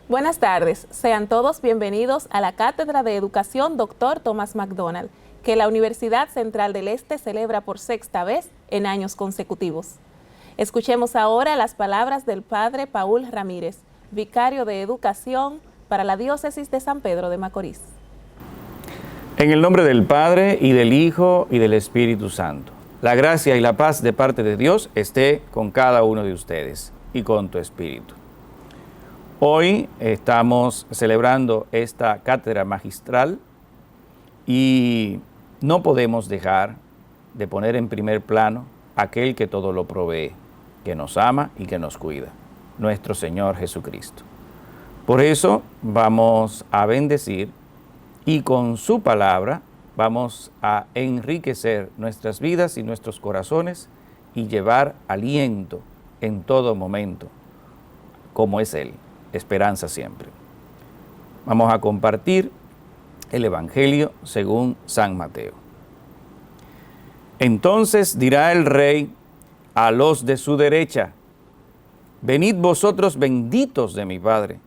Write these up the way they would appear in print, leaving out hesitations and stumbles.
Buenas tardes, sean todos bienvenidos a la Cátedra de Educación Dr. Thomas McDonald, que la Universidad Central del Este celebra por sexta vez en años consecutivos. Escuchemos ahora las palabras del Padre Paul Ramírez, vicario de Educación para la Diócesis de San Pedro de Macorís. En el nombre del Padre, y del Hijo, y del Espíritu Santo. La gracia y la paz de parte de Dios esté con cada uno de ustedes y con tu espíritu. Hoy estamos celebrando esta cátedra magistral y no podemos dejar de poner en primer plano aquel que todo lo provee, que nos ama y que nos cuida, nuestro Señor Jesucristo. Por eso vamos a bendecir y con su palabra vamos a enriquecer nuestras vidas y nuestros corazones y llevar aliento en todo momento, como es Él, esperanza siempre. Vamos a compartir el Evangelio según San Mateo. Entonces dirá el Rey a los de su derecha: venid vosotros benditos de mi Padre,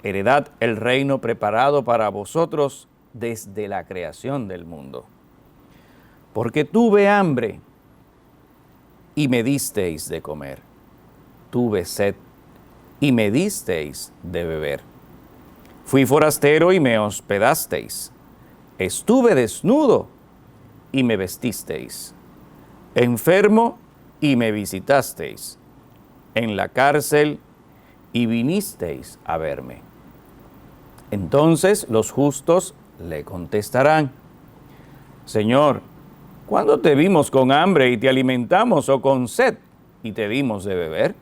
heredad el reino preparado para vosotros desde la creación del mundo. Porque tuve hambre y me disteis de comer, tuve sed y me disteis de beber. Fui forastero y me hospedasteis, estuve desnudo y me vestisteis, enfermo y me visitasteis, en la cárcel y vinisteis a verme. Entonces los justos le contestarán: Señor, ¿cuándo te vimos con hambre y te alimentamos, o con sed y te dimos de beber?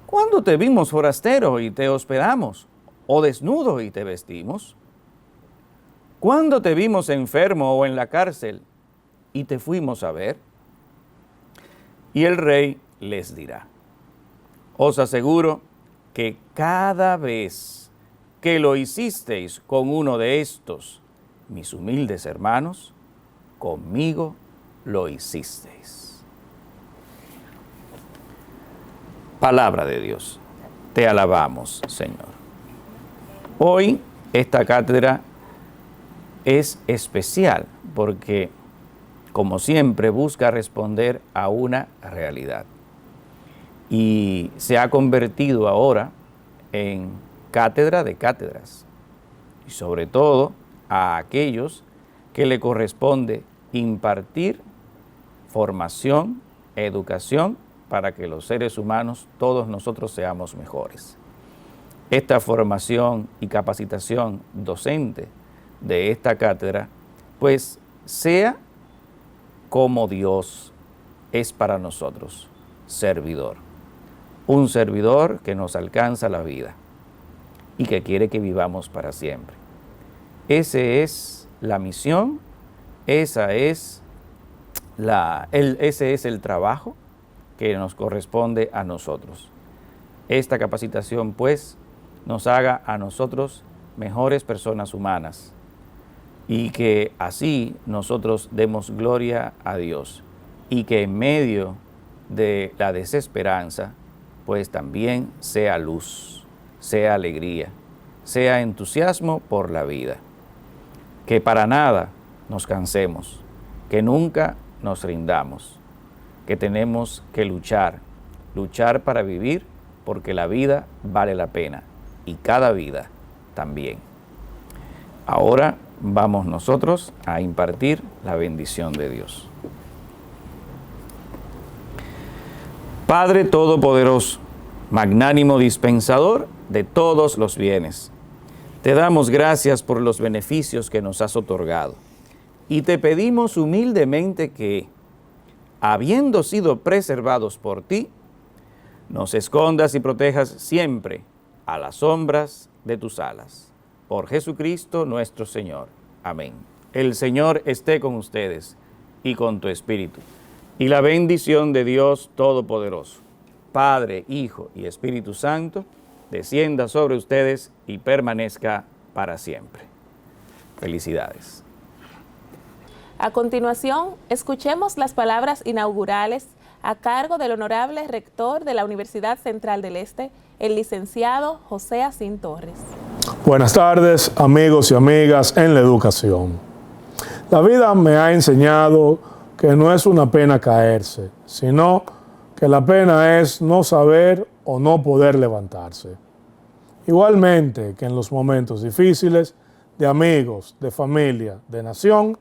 ¿Cuándo te vimos forastero y te hospedamos, o desnudo y te vestimos? ¿Cuándo te vimos enfermo o en la cárcel y te fuimos a ver? Y el Rey les dirá: os aseguro que cada vez que lo hicisteis con uno de estos, mis humildes hermanos, conmigo lo hicisteis. Palabra de Dios. Te alabamos, Señor. Hoy esta cátedra es especial porque, como siempre, busca responder a una realidad. Y se ha convertido ahora en cátedra de cátedras, y sobre todo a aquellos que le corresponde impartir formación, educación, para que los seres humanos, todos nosotros, seamos mejores. Esta formación y capacitación docente de esta cátedra, pues sea como Dios es para nosotros, servidor. Un servidor que nos alcanza la vida y que quiere que vivamos para siempre. Esa es la misión, ese es el trabajo que nos corresponde a nosotros. Esta capacitación, pues, nos haga a nosotros mejores personas humanas y que así nosotros demos gloria a Dios, y que en medio de la desesperanza, pues también sea luz, sea alegría, sea entusiasmo por la vida. Que para nada nos cansemos, que nunca nos rindamos, que tenemos que luchar para vivir, porque la vida vale la pena y cada vida también. Ahora vamos nosotros a impartir la bendición de Dios. Padre Todopoderoso, magnánimo dispensador de todos los bienes, te damos gracias por los beneficios que nos has otorgado y te pedimos humildemente que, habiendo sido preservados por ti, nos escondas y protejas siempre a las sombras de tus alas. Por Jesucristo nuestro Señor. Amén. El Señor esté con ustedes y con tu espíritu. Y la bendición de Dios Todopoderoso, Padre, Hijo y Espíritu Santo, descienda sobre ustedes y permanezca para siempre. Felicidades. A continuación, escuchemos las palabras inaugurales a cargo del honorable rector de la Universidad Central del Este, el licenciado José Acín Torres. Buenas tardes, amigos y amigas en la educación. La vida me ha enseñado que no es una pena caerse, sino que la pena es no saber o no poder levantarse. Igualmente que en los momentos difíciles, de amigos, de familia, de nación,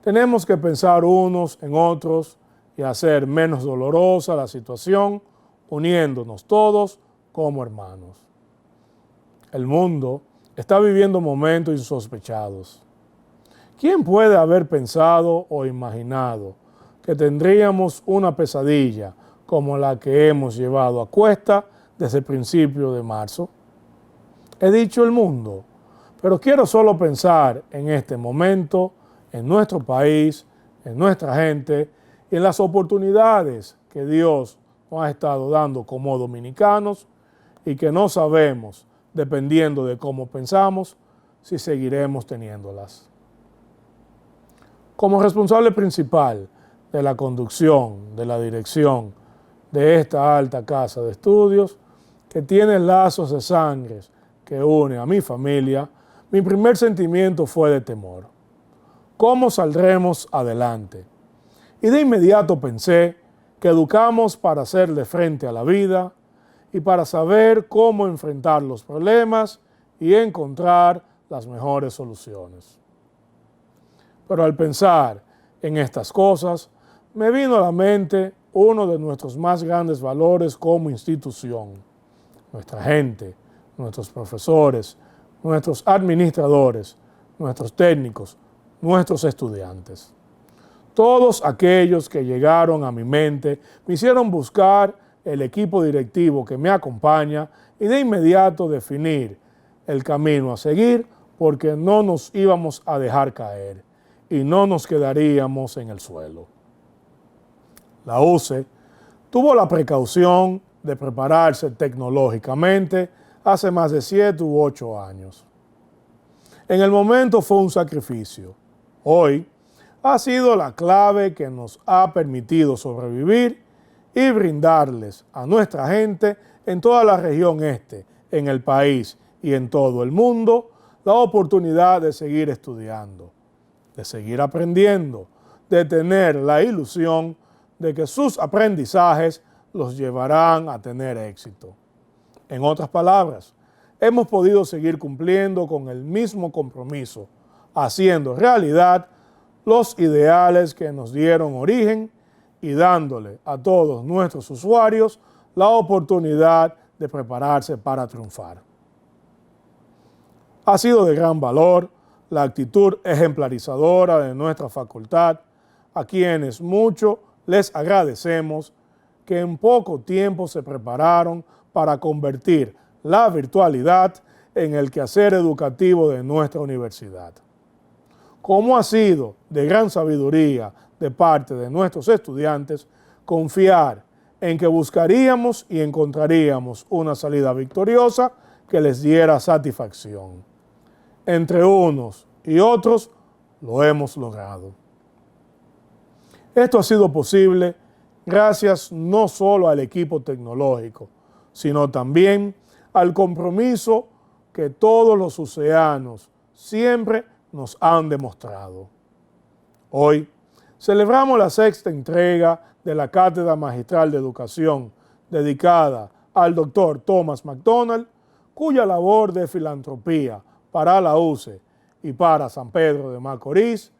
tenemos que pensar unos en otros y hacer menos dolorosa la situación, uniéndonos todos como hermanos. El mundo está viviendo momentos insospechados. ¿Quién puede haber pensado o imaginado que tendríamos una pesadilla como la que hemos llevado a cuesta desde el principio de marzo? He dicho el mundo, pero quiero solo pensar en este momento, en nuestro país, en nuestra gente y en las oportunidades que Dios nos ha estado dando como dominicanos y que no sabemos, dependiendo de cómo pensamos, si seguiremos teniéndolas. Como responsable principal de la conducción, de la dirección de esta alta casa de estudios, que tiene lazos de sangre que une a mi familia, mi primer sentimiento fue de temor. ¿Cómo saldremos adelante? Y de inmediato pensé que educamos para hacerle frente a la vida y para saber cómo enfrentar los problemas y encontrar las mejores soluciones. Pero al pensar en estas cosas, me vino a la mente uno de nuestros más grandes valores como institución, nuestra gente, nuestros profesores, nuestros administradores, nuestros técnicos, nuestros estudiantes. Todos aquellos que llegaron a mi mente me hicieron buscar el equipo directivo que me acompaña y de inmediato definir el camino a seguir porque no nos íbamos a dejar caer y no nos quedaríamos en el suelo. La UCE tuvo la precaución de prepararse tecnológicamente hace más de 7 u 8 años. En el momento fue un sacrificio. Hoy ha sido la clave que nos ha permitido sobrevivir y brindarles a nuestra gente en toda la región este, en el país y en todo el mundo, la oportunidad de seguir estudiando, de seguir aprendiendo, de tener la ilusión de que sus aprendizajes los llevarán a tener éxito. En otras palabras, hemos podido seguir cumpliendo con el mismo compromiso, haciendo realidad los ideales que nos dieron origen y dándole a todos nuestros usuarios la oportunidad de prepararse para triunfar. Ha sido de gran valor la actitud ejemplarizadora de nuestra facultad, a quienes mucho les agradecemos que en poco tiempo se prepararon para convertir la virtualidad en el quehacer educativo de nuestra universidad. Como ha sido de gran sabiduría de parte de nuestros estudiantes confiar en que buscaríamos y encontraríamos una salida victoriosa que les diera satisfacción. Entre unos y otros lo hemos logrado. Esto ha sido posible gracias no solo al equipo tecnológico, sino también al compromiso que todos los uceanos siempre nos han demostrado. Hoy celebramos la 6ª entrega de la Cátedra Magistral de Educación dedicada al Dr. Thomas McDonald, cuya labor de filantropía para la UCE y para San Pedro de Macorís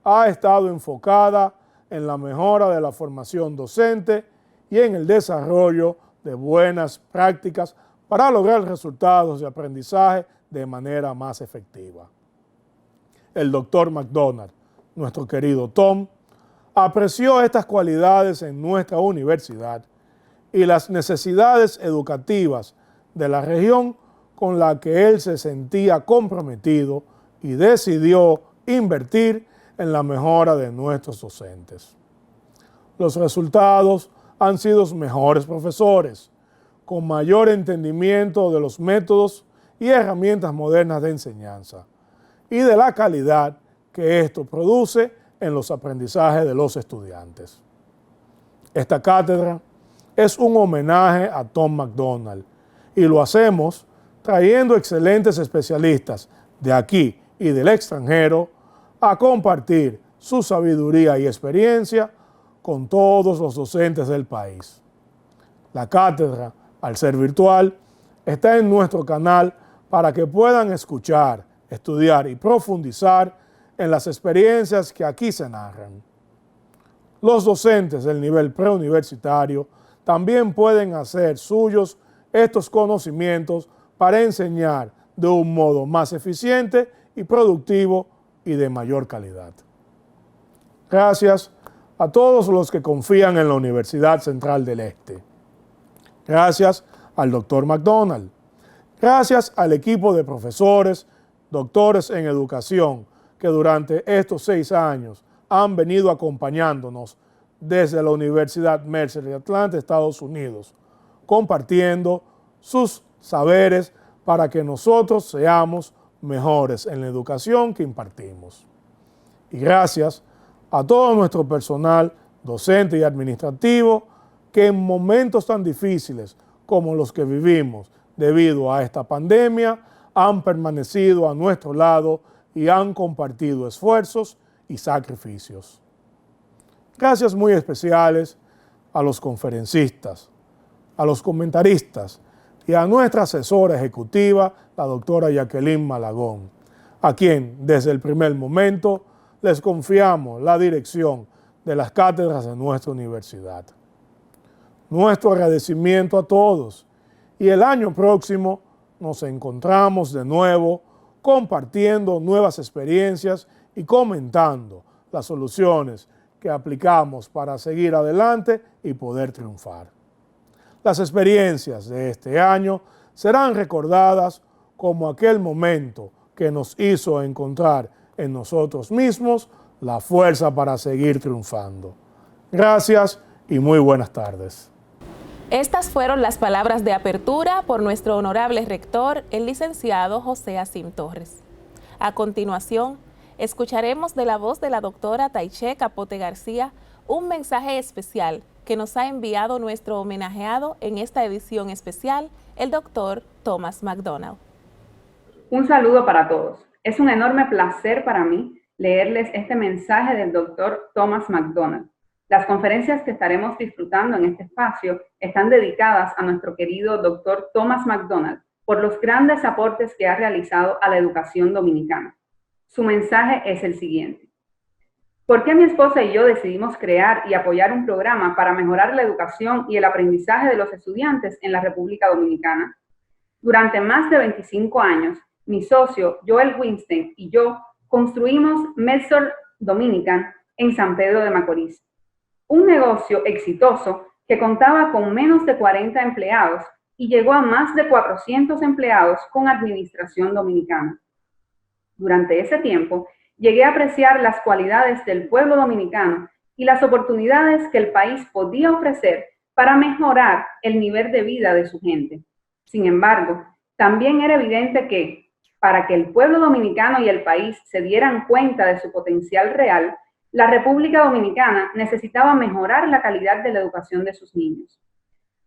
ha estado enfocada en la mejora de la formación docente y en el desarrollo de buenas prácticas para lograr resultados de aprendizaje de manera más efectiva. El Dr. McDonald, nuestro querido Tom, apreció estas cualidades en nuestra universidad y las necesidades educativas de la región con la que él se sentía comprometido y decidió invertir en la mejora de nuestros docentes. Los resultados han sido mejores profesores, con mayor entendimiento de los métodos y herramientas modernas de enseñanza y de la calidad que esto produce en los aprendizajes de los estudiantes. Esta cátedra es un homenaje a Tom McDonald y lo hacemos trayendo excelentes especialistas de aquí y del extranjero a compartir su sabiduría y experiencia con todos los docentes del país. La cátedra, al ser virtual, está en nuestro canal para que puedan escuchar, estudiar y profundizar en las experiencias que aquí se narran. Los docentes del nivel preuniversitario también pueden hacer suyos estos conocimientos para enseñar de un modo más eficiente y productivo y de mayor calidad. Gracias a todos los que confían en la Universidad Central del Este. Gracias al Dr. McDonald. Gracias al equipo de profesores, doctores en educación, que durante estos 6 años han venido acompañándonos desde la Universidad Mercer de Atlanta, Estados Unidos, compartiendo sus saberes para que nosotros seamos mejores en la educación que impartimos. Y gracias a todo nuestro personal docente y administrativo que en momentos tan difíciles como los que vivimos debido a esta pandemia han permanecido a nuestro lado y han compartido esfuerzos y sacrificios. Gracias muy especiales a los conferencistas, a los comentaristas y a nuestra asesora ejecutiva, la doctora Jacqueline Malagón, a quien desde el primer momento les confiamos la dirección de las cátedras de nuestra universidad. Nuestro agradecimiento a todos y el año próximo nos encontramos de nuevo compartiendo nuevas experiencias y comentando las soluciones que aplicamos para seguir adelante y poder triunfar. Las experiencias de este año serán recordadas como aquel momento que nos hizo encontrar en nosotros mismos la fuerza para seguir triunfando. Gracias y muy buenas tardes. Estas fueron las palabras de apertura por nuestro honorable rector, el licenciado José Asim Torres. A continuación, escucharemos de la voz de la doctora Taiche Capote García un mensaje especial que nos ha enviado nuestro homenajeado en esta edición especial, el doctor Thomas McDonald. Un saludo para todos. Es un enorme placer para mí leerles este mensaje del doctor Thomas McDonald. Las conferencias que estaremos disfrutando en este espacio están dedicadas a nuestro querido doctor Thomas McDonald por los grandes aportes que ha realizado a la educación dominicana. Su mensaje es el siguiente. ¿Por qué mi esposa y yo decidimos crear y apoyar un programa para mejorar la educación y el aprendizaje de los estudiantes en la República Dominicana? Durante más de 25 años, mi socio Joel Winstein y yo construimos Mercer Dominican en San Pedro de Macorís. Un negocio exitoso que contaba con menos de 40 empleados y llegó a más de 400 empleados con administración dominicana. Durante ese tiempo, llegué a apreciar las cualidades del pueblo dominicano y las oportunidades que el país podía ofrecer para mejorar el nivel de vida de su gente. Sin embargo, también era evidente que, para que el pueblo dominicano y el país se dieran cuenta de su potencial real, la República Dominicana necesitaba mejorar la calidad de la educación de sus niños.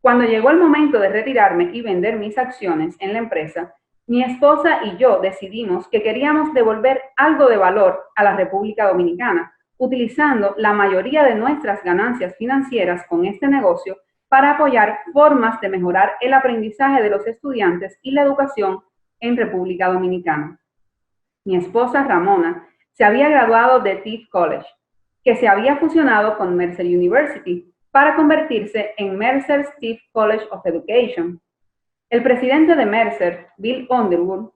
Cuando llegó el momento de retirarme y vender mis acciones en la empresa, mi esposa y yo decidimos que queríamos devolver algo de valor a la República Dominicana, utilizando la mayoría de nuestras ganancias financieras con este negocio para apoyar formas de mejorar el aprendizaje de los estudiantes y la educación en República Dominicana. Mi esposa Ramona se había graduado de Tisch College, que se había fusionado con Mercer University para convertirse en Mercer Tisch College of Education. El presidente de Mercer, Bill Underwood,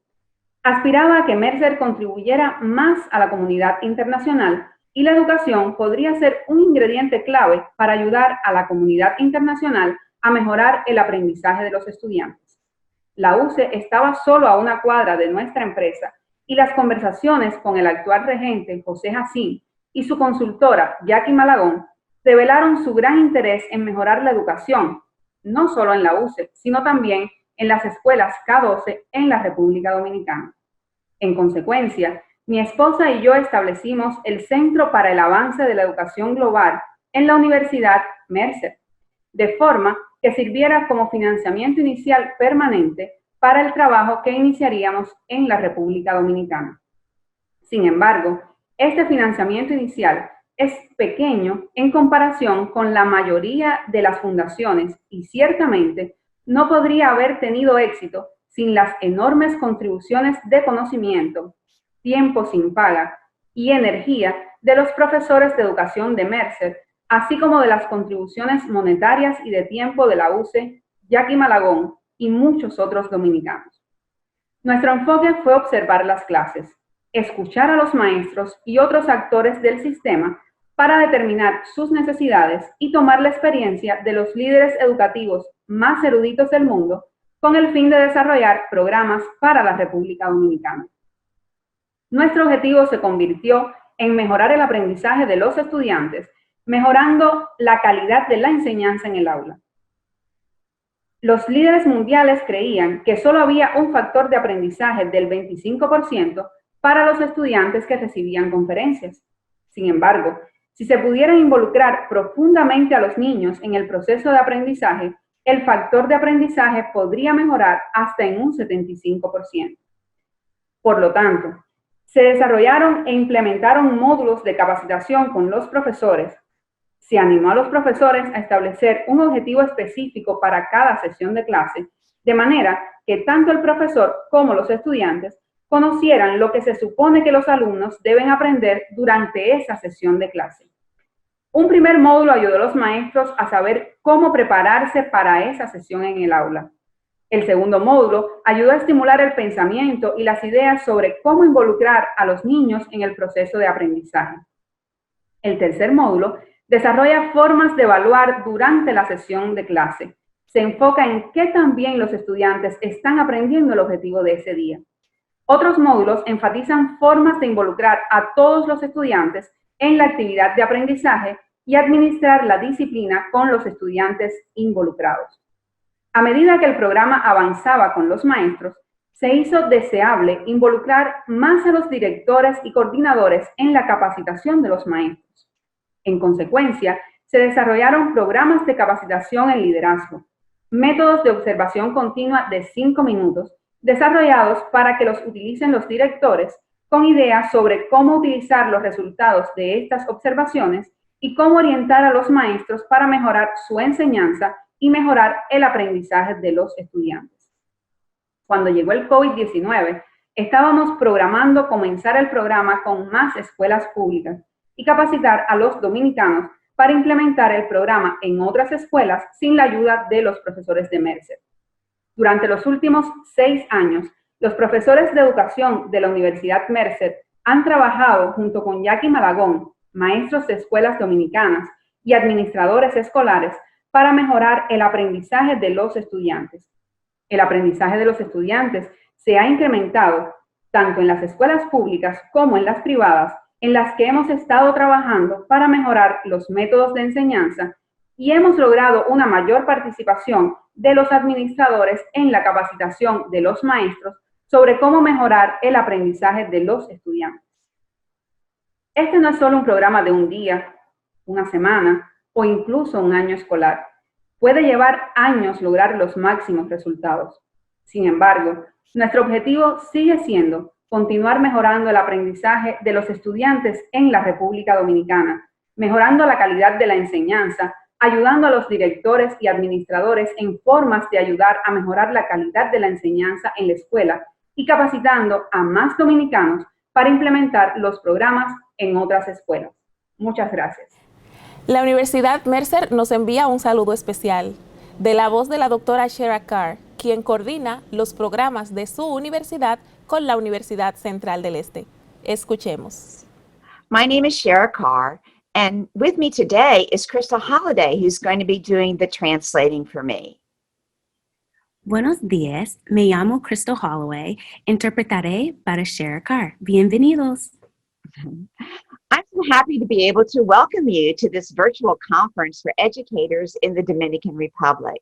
aspiraba a que Mercer contribuyera más a la comunidad internacional y la educación podría ser un ingrediente clave para ayudar a la comunidad internacional a mejorar el aprendizaje de los estudiantes. La UCE estaba solo a una cuadra de nuestra empresa y las conversaciones con el actual regente, José Asim, y su consultora, Jackie Malagón, revelaron su gran interés en mejorar la educación, no solo en la UCE, sino también en las escuelas K12 en la República Dominicana. En consecuencia, mi esposa y yo establecimos el Centro para el Avance de la Educación Global en la Universidad Mercer, de forma que sirviera como financiamiento inicial permanente para el trabajo que iniciaríamos en la República Dominicana. Sin embargo, este financiamiento inicial es pequeño en comparación con la mayoría de las fundaciones y ciertamente no podría haber tenido éxito sin las enormes contribuciones de conocimiento, tiempo sin paga y energía de los profesores de educación de Mercer, así como de las contribuciones monetarias y de tiempo de la UCE, Jackie Malagón y muchos otros dominicanos. Nuestro enfoque fue observar las clases, escuchar a los maestros y otros actores del sistema para determinar sus necesidades y tomar la experiencia de los líderes educativos más eruditos del mundo con el fin de desarrollar programas para la República Dominicana. Nuestro objetivo se convirtió en mejorar el aprendizaje de los estudiantes, mejorando la calidad de la enseñanza en el aula. Los líderes mundiales creían que solo había un factor de aprendizaje del 25% para los estudiantes que recibían conferencias. Sin embargo, si se pudieran involucrar profundamente a los niños en el proceso de aprendizaje, el factor de aprendizaje podría mejorar hasta en un 75%. Por lo tanto, se desarrollaron e implementaron módulos de capacitación con los profesores. Se animó a los profesores a establecer un objetivo específico para cada sesión de clase, de manera que tanto el profesor como los estudiantes conocieran lo que se supone que los alumnos deben aprender durante esa sesión de clase. Un primer módulo ayudó a los maestros a saber cómo prepararse para esa sesión en el aula. El segundo módulo ayudó a estimular el pensamiento y las ideas sobre cómo involucrar a los niños en el proceso de aprendizaje. El tercer módulo desarrolla formas de evaluar durante la sesión de clase. Se enfoca en qué tan bien los estudiantes están aprendiendo el objetivo de ese día. Otros módulos enfatizan formas de involucrar a todos los estudiantes en la actividad de aprendizaje y administrar la disciplina con los estudiantes involucrados. A medida que el programa avanzaba con los maestros, se hizo deseable involucrar más a los directores y coordinadores en la capacitación de los maestros. En consecuencia, se desarrollaron programas de capacitación en liderazgo, métodos de observación continua de 5 minutos, desarrollados para que los utilicen los directores con ideas sobre cómo utilizar los resultados de estas observaciones y cómo orientar a los maestros para mejorar su enseñanza y mejorar el aprendizaje de los estudiantes. Cuando llegó el COVID-19, estábamos programando comenzar el programa con más escuelas públicas y capacitar a los dominicanos para implementar el programa en otras escuelas sin la ayuda de los profesores de Mercer. Durante los últimos 6 años, los profesores de educación de la Universidad Mercer han trabajado junto con Jackie Malagón, maestros de escuelas dominicanas y administradores escolares para mejorar el aprendizaje de los estudiantes. El aprendizaje de los estudiantes se ha incrementado tanto en las escuelas públicas como en las privadas, en las que hemos estado trabajando para mejorar los métodos de enseñanza y hemos logrado una mayor participación de los administradores en la capacitación de los maestros sobre cómo mejorar el aprendizaje de los estudiantes. Este no es solo un programa de un día, una semana o incluso un año escolar. Puede llevar años lograr los máximos resultados. Sin embargo, nuestro objetivo sigue siendo continuar mejorando el aprendizaje de los estudiantes en la República Dominicana, mejorando la calidad de la enseñanza, ayudando a los directores y administradores en formas de ayudar a mejorar la calidad de la enseñanza en la escuela y capacitando a más dominicanos para implementar los programas en otras escuelas. Muchas gracias. La Universidad Mercer nos envía un saludo especial de la voz de la doctora Shera Carr, quien coordina los programas de su universidad con la Universidad Central del Este. Escuchemos. My name is Shera Carr, and with me today is Crystal Holliday, who's going to be doing the translating for me. Buenos días, me llamo Crystal Holloway, interpretaré para Shera Carr. Bienvenidos. I'm so happy to be able to welcome you to this virtual conference for educators in the Dominican Republic.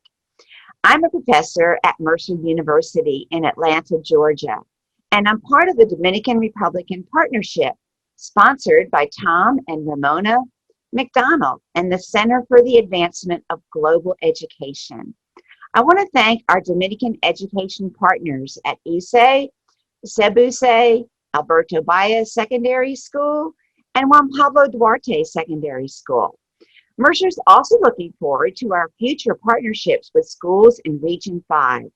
I'm a professor at Mercer University in Atlanta, Georgia, and I'm part of the Dominican Republican Partnership, sponsored by Tom and Ramona McDonald and the Center for the Advancement of Global Education. I want to thank our Dominican education partners at ISE, CEBUSE, Alberto Baez Secondary School, and Juan Pablo Duarte Secondary School. Mercer's also looking forward to our future partnerships with schools in Region 5.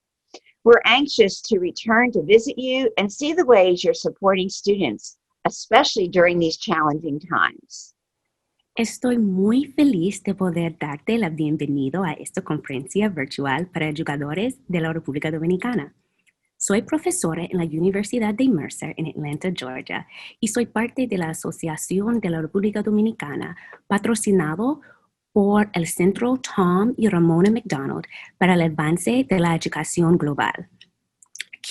We're anxious to return to visit you and see the ways you're supporting students, especially during these challenging times. Estoy muy feliz de poder darte la bienvenida a esta conferencia virtual para educadores de la República Dominicana. Soy profesora en la Universidad de Mercer en Atlanta, Georgia, y soy parte de la Asociación de la República Dominicana, patrocinado por el Centro Tom y Ramona McDonald para el avance de la educación global.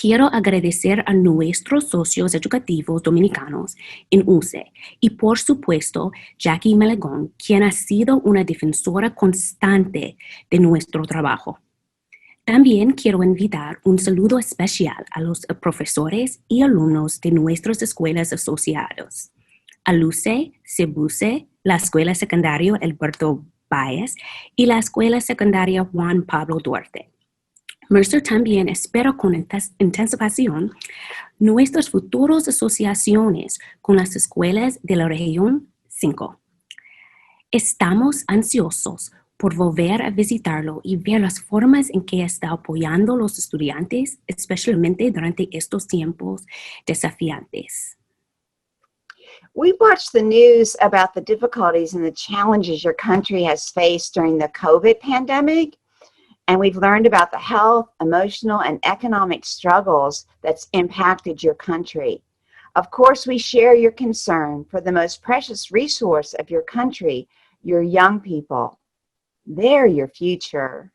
Quiero agradecer a nuestros socios educativos dominicanos en UCE y, por supuesto, Jackie Malagón, quien ha sido una defensora constante de nuestro trabajo. También quiero invitar un saludo especial a los profesores y alumnos de nuestras escuelas asociadas, a LUCE, CEBUSE, la Escuela Secundaria Alberto Baez y la Escuela Secundaria Juan Pablo Duarte. Mercer también espera con intensa pasión nuestras futuras asociaciones con las escuelas de la región 5. Estamos ansiosos por volver a visitarlo y ver las formas en que está apoyando a los estudiantes, especialmente durante estos tiempos desafiantes. We watched the news about the difficulties and the challenges your country has faced during the COVID pandemic, and we've learned about the health, emotional, and economic struggles that's impacted your country. Of course, we share your concern for the most precious resource of your country, your young people. They're your future.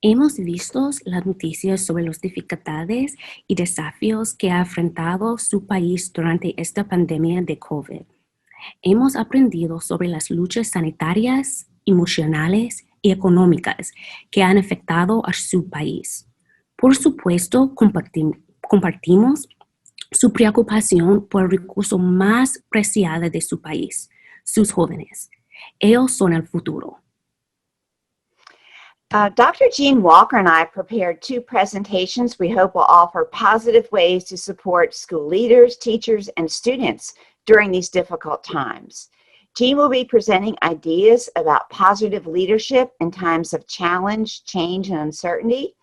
Hemos visto las noticias sobre las dificultades y desafíos que ha enfrentado su país durante esta pandemia de COVID. Hemos aprendido sobre las luchas sanitarias, emocionales y económicas que han afectado a su país. Por supuesto, compartimos su preocupación por el recurso más preciado de su país, sus jóvenes. Ellos son el futuro. Dr. Jean Walker and I prepared 2 presentations we hope will offer positive ways to support school leaders, teachers, and students during these difficult times. Jean will be presenting ideas about positive leadership in times of challenge, change, and uncertainty.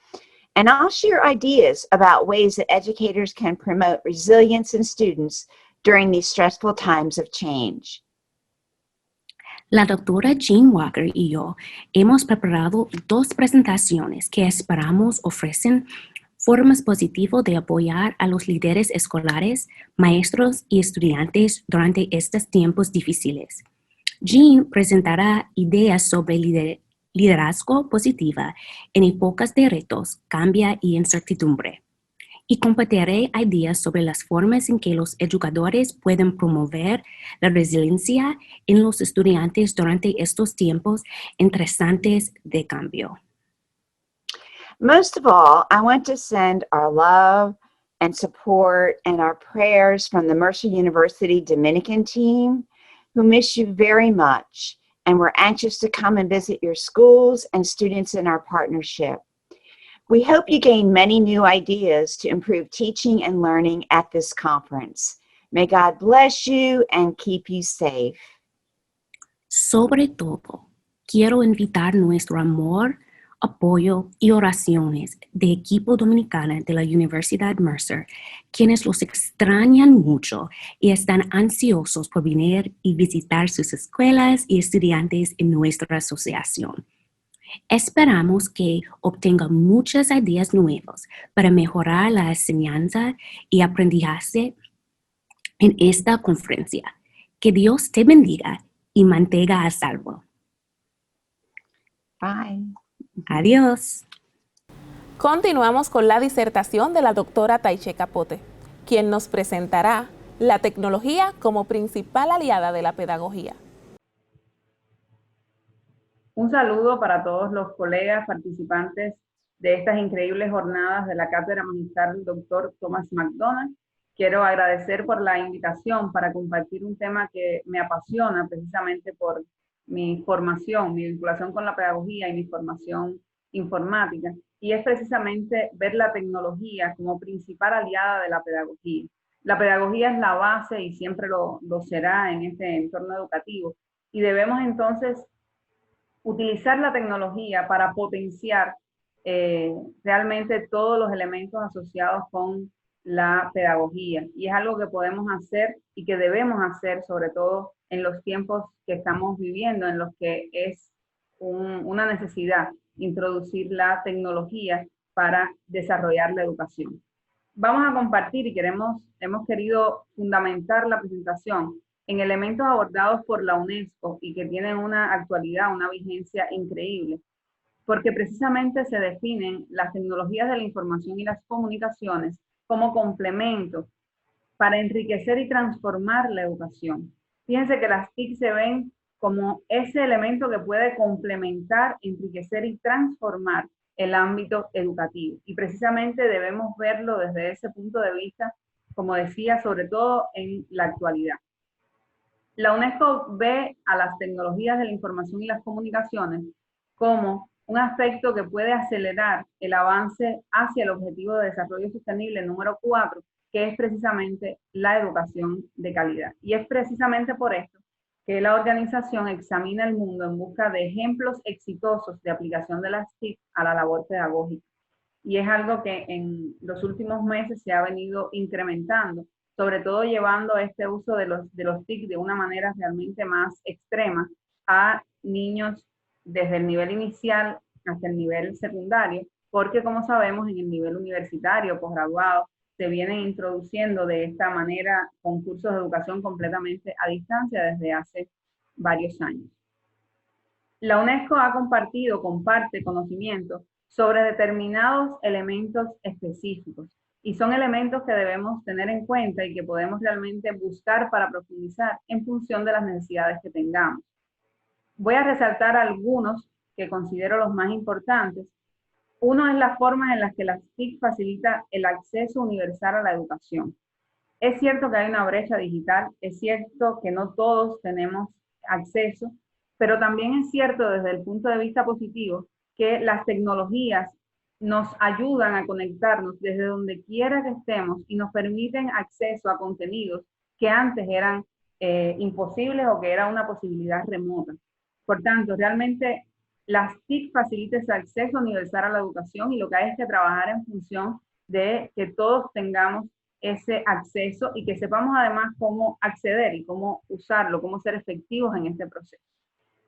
And I'll share ideas about ways that educators can promote resilience in students during these stressful times of change. La doctora Jean Walker y yo hemos preparado 2 presentaciones que esperamos ofrecen formas positivas de apoyar a los líderes escolares, maestros y estudiantes durante estos tiempos difíciles. Jean presentará ideas sobre liderazgo positiva en épocas de retos, cambio y incertidumbre. Y compartiré ideas sobre las formas en que los educadores pueden promover la resiliencia en los estudiantes durante estos tiempos interesantes de cambio. Most of all, I want to send our love and support and our prayers from the Mercer University Dominican team, who miss you very much, and we're anxious to come and visit your schools and students in our partnership. We hope you gain many new ideas to improve teaching and learning at this conference. May God bless you and keep you safe. Sobre todo, quiero invitar nuestro amor, apoyo y oraciones de equipo dominicano de la Universidad Mercer, quienes los extrañan mucho y están ansiosos por venir y visitar sus escuelas y estudiantes en nuestra asociación. Esperamos que obtengan muchas ideas nuevas para mejorar la enseñanza y aprendizaje en esta conferencia. Que Dios te bendiga y mantenga a salvo. Bye. Adiós. Continuamos con la disertación de la doctora Taiche Capote, quien nos presentará la tecnología como principal aliada de la pedagogía. Un saludo para todos los colegas participantes de estas increíbles jornadas de la Cátedra Magistral del Dr. Thomas McDonald. Quiero agradecer por la invitación para compartir un tema que me apasiona precisamente por mi formación, mi vinculación con la pedagogía y mi formación informática, y es precisamente ver la tecnología como principal aliada de la pedagogía. La pedagogía es la base y siempre lo será en este entorno educativo, y debemos entonces utilizar la tecnología para potenciar realmente todos los elementos asociados con la pedagogía. Y es algo que podemos hacer y que debemos hacer, sobre todo en los tiempos que estamos viviendo, en los que es una necesidad introducir la tecnología para desarrollar la educación. Vamos a compartir y hemos querido fundamentar la presentación en elementos abordados por la UNESCO y que tienen una actualidad, una vigencia increíble, porque precisamente se definen las tecnologías de la información y las comunicaciones como complemento para enriquecer y transformar la educación. Fíjense que las TIC se ven como ese elemento que puede complementar, enriquecer y transformar el ámbito educativo. Y precisamente debemos verlo desde ese punto de vista, como decía, sobre todo en la actualidad. La UNESCO ve a las tecnologías de la información y las comunicaciones como un aspecto que puede acelerar el avance hacia el objetivo de desarrollo sostenible número 4, que es precisamente la educación de calidad. Y es precisamente por esto que la organización examina el mundo en busca de ejemplos exitosos de aplicación de las TIC a la labor pedagógica. Y es algo que en los últimos meses se ha venido incrementando, sobre todo llevando este uso de los TIC de una manera realmente más extrema a niños desde el nivel inicial hasta el nivel secundario, porque como sabemos en el nivel universitario, posgraduado, se vienen introduciendo de esta manera con cursos de educación completamente a distancia desde hace varios años. La UNESCO comparte conocimiento sobre determinados elementos específicos, y son elementos que debemos tener en cuenta y que podemos realmente buscar para profundizar en función de las necesidades que tengamos. Voy a resaltar algunos que considero los más importantes. Uno es las formas en las que las TIC facilita el acceso universal a la educación. Es cierto que hay una brecha digital, es cierto que no todos tenemos acceso, pero también es cierto desde el punto de vista positivo que las tecnologías nos ayudan a conectarnos desde donde quiera que estemos y nos permiten acceso a contenidos que antes eran imposibles o que era una posibilidad remota. Por tanto, realmente las TIC facilitan ese acceso universal a la educación, y lo que hay es que trabajar en función de que todos tengamos ese acceso y que sepamos además cómo acceder y cómo usarlo, cómo ser efectivos en este proceso.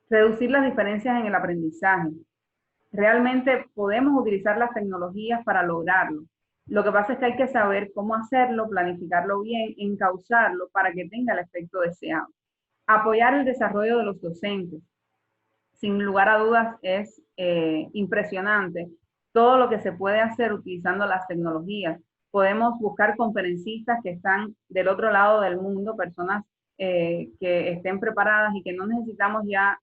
Reducir las diferencias en el aprendizaje. Realmente podemos utilizar las tecnologías para lograrlo. Lo que pasa es que hay que saber cómo hacerlo, planificarlo bien, encauzarlo para que tenga el efecto deseado. Apoyar el desarrollo de los docentes. Sin lugar a dudas es impresionante todo lo que se puede hacer utilizando las tecnologías. Podemos buscar conferencistas que están del otro lado del mundo, personas que estén preparadas y que no necesitamos ya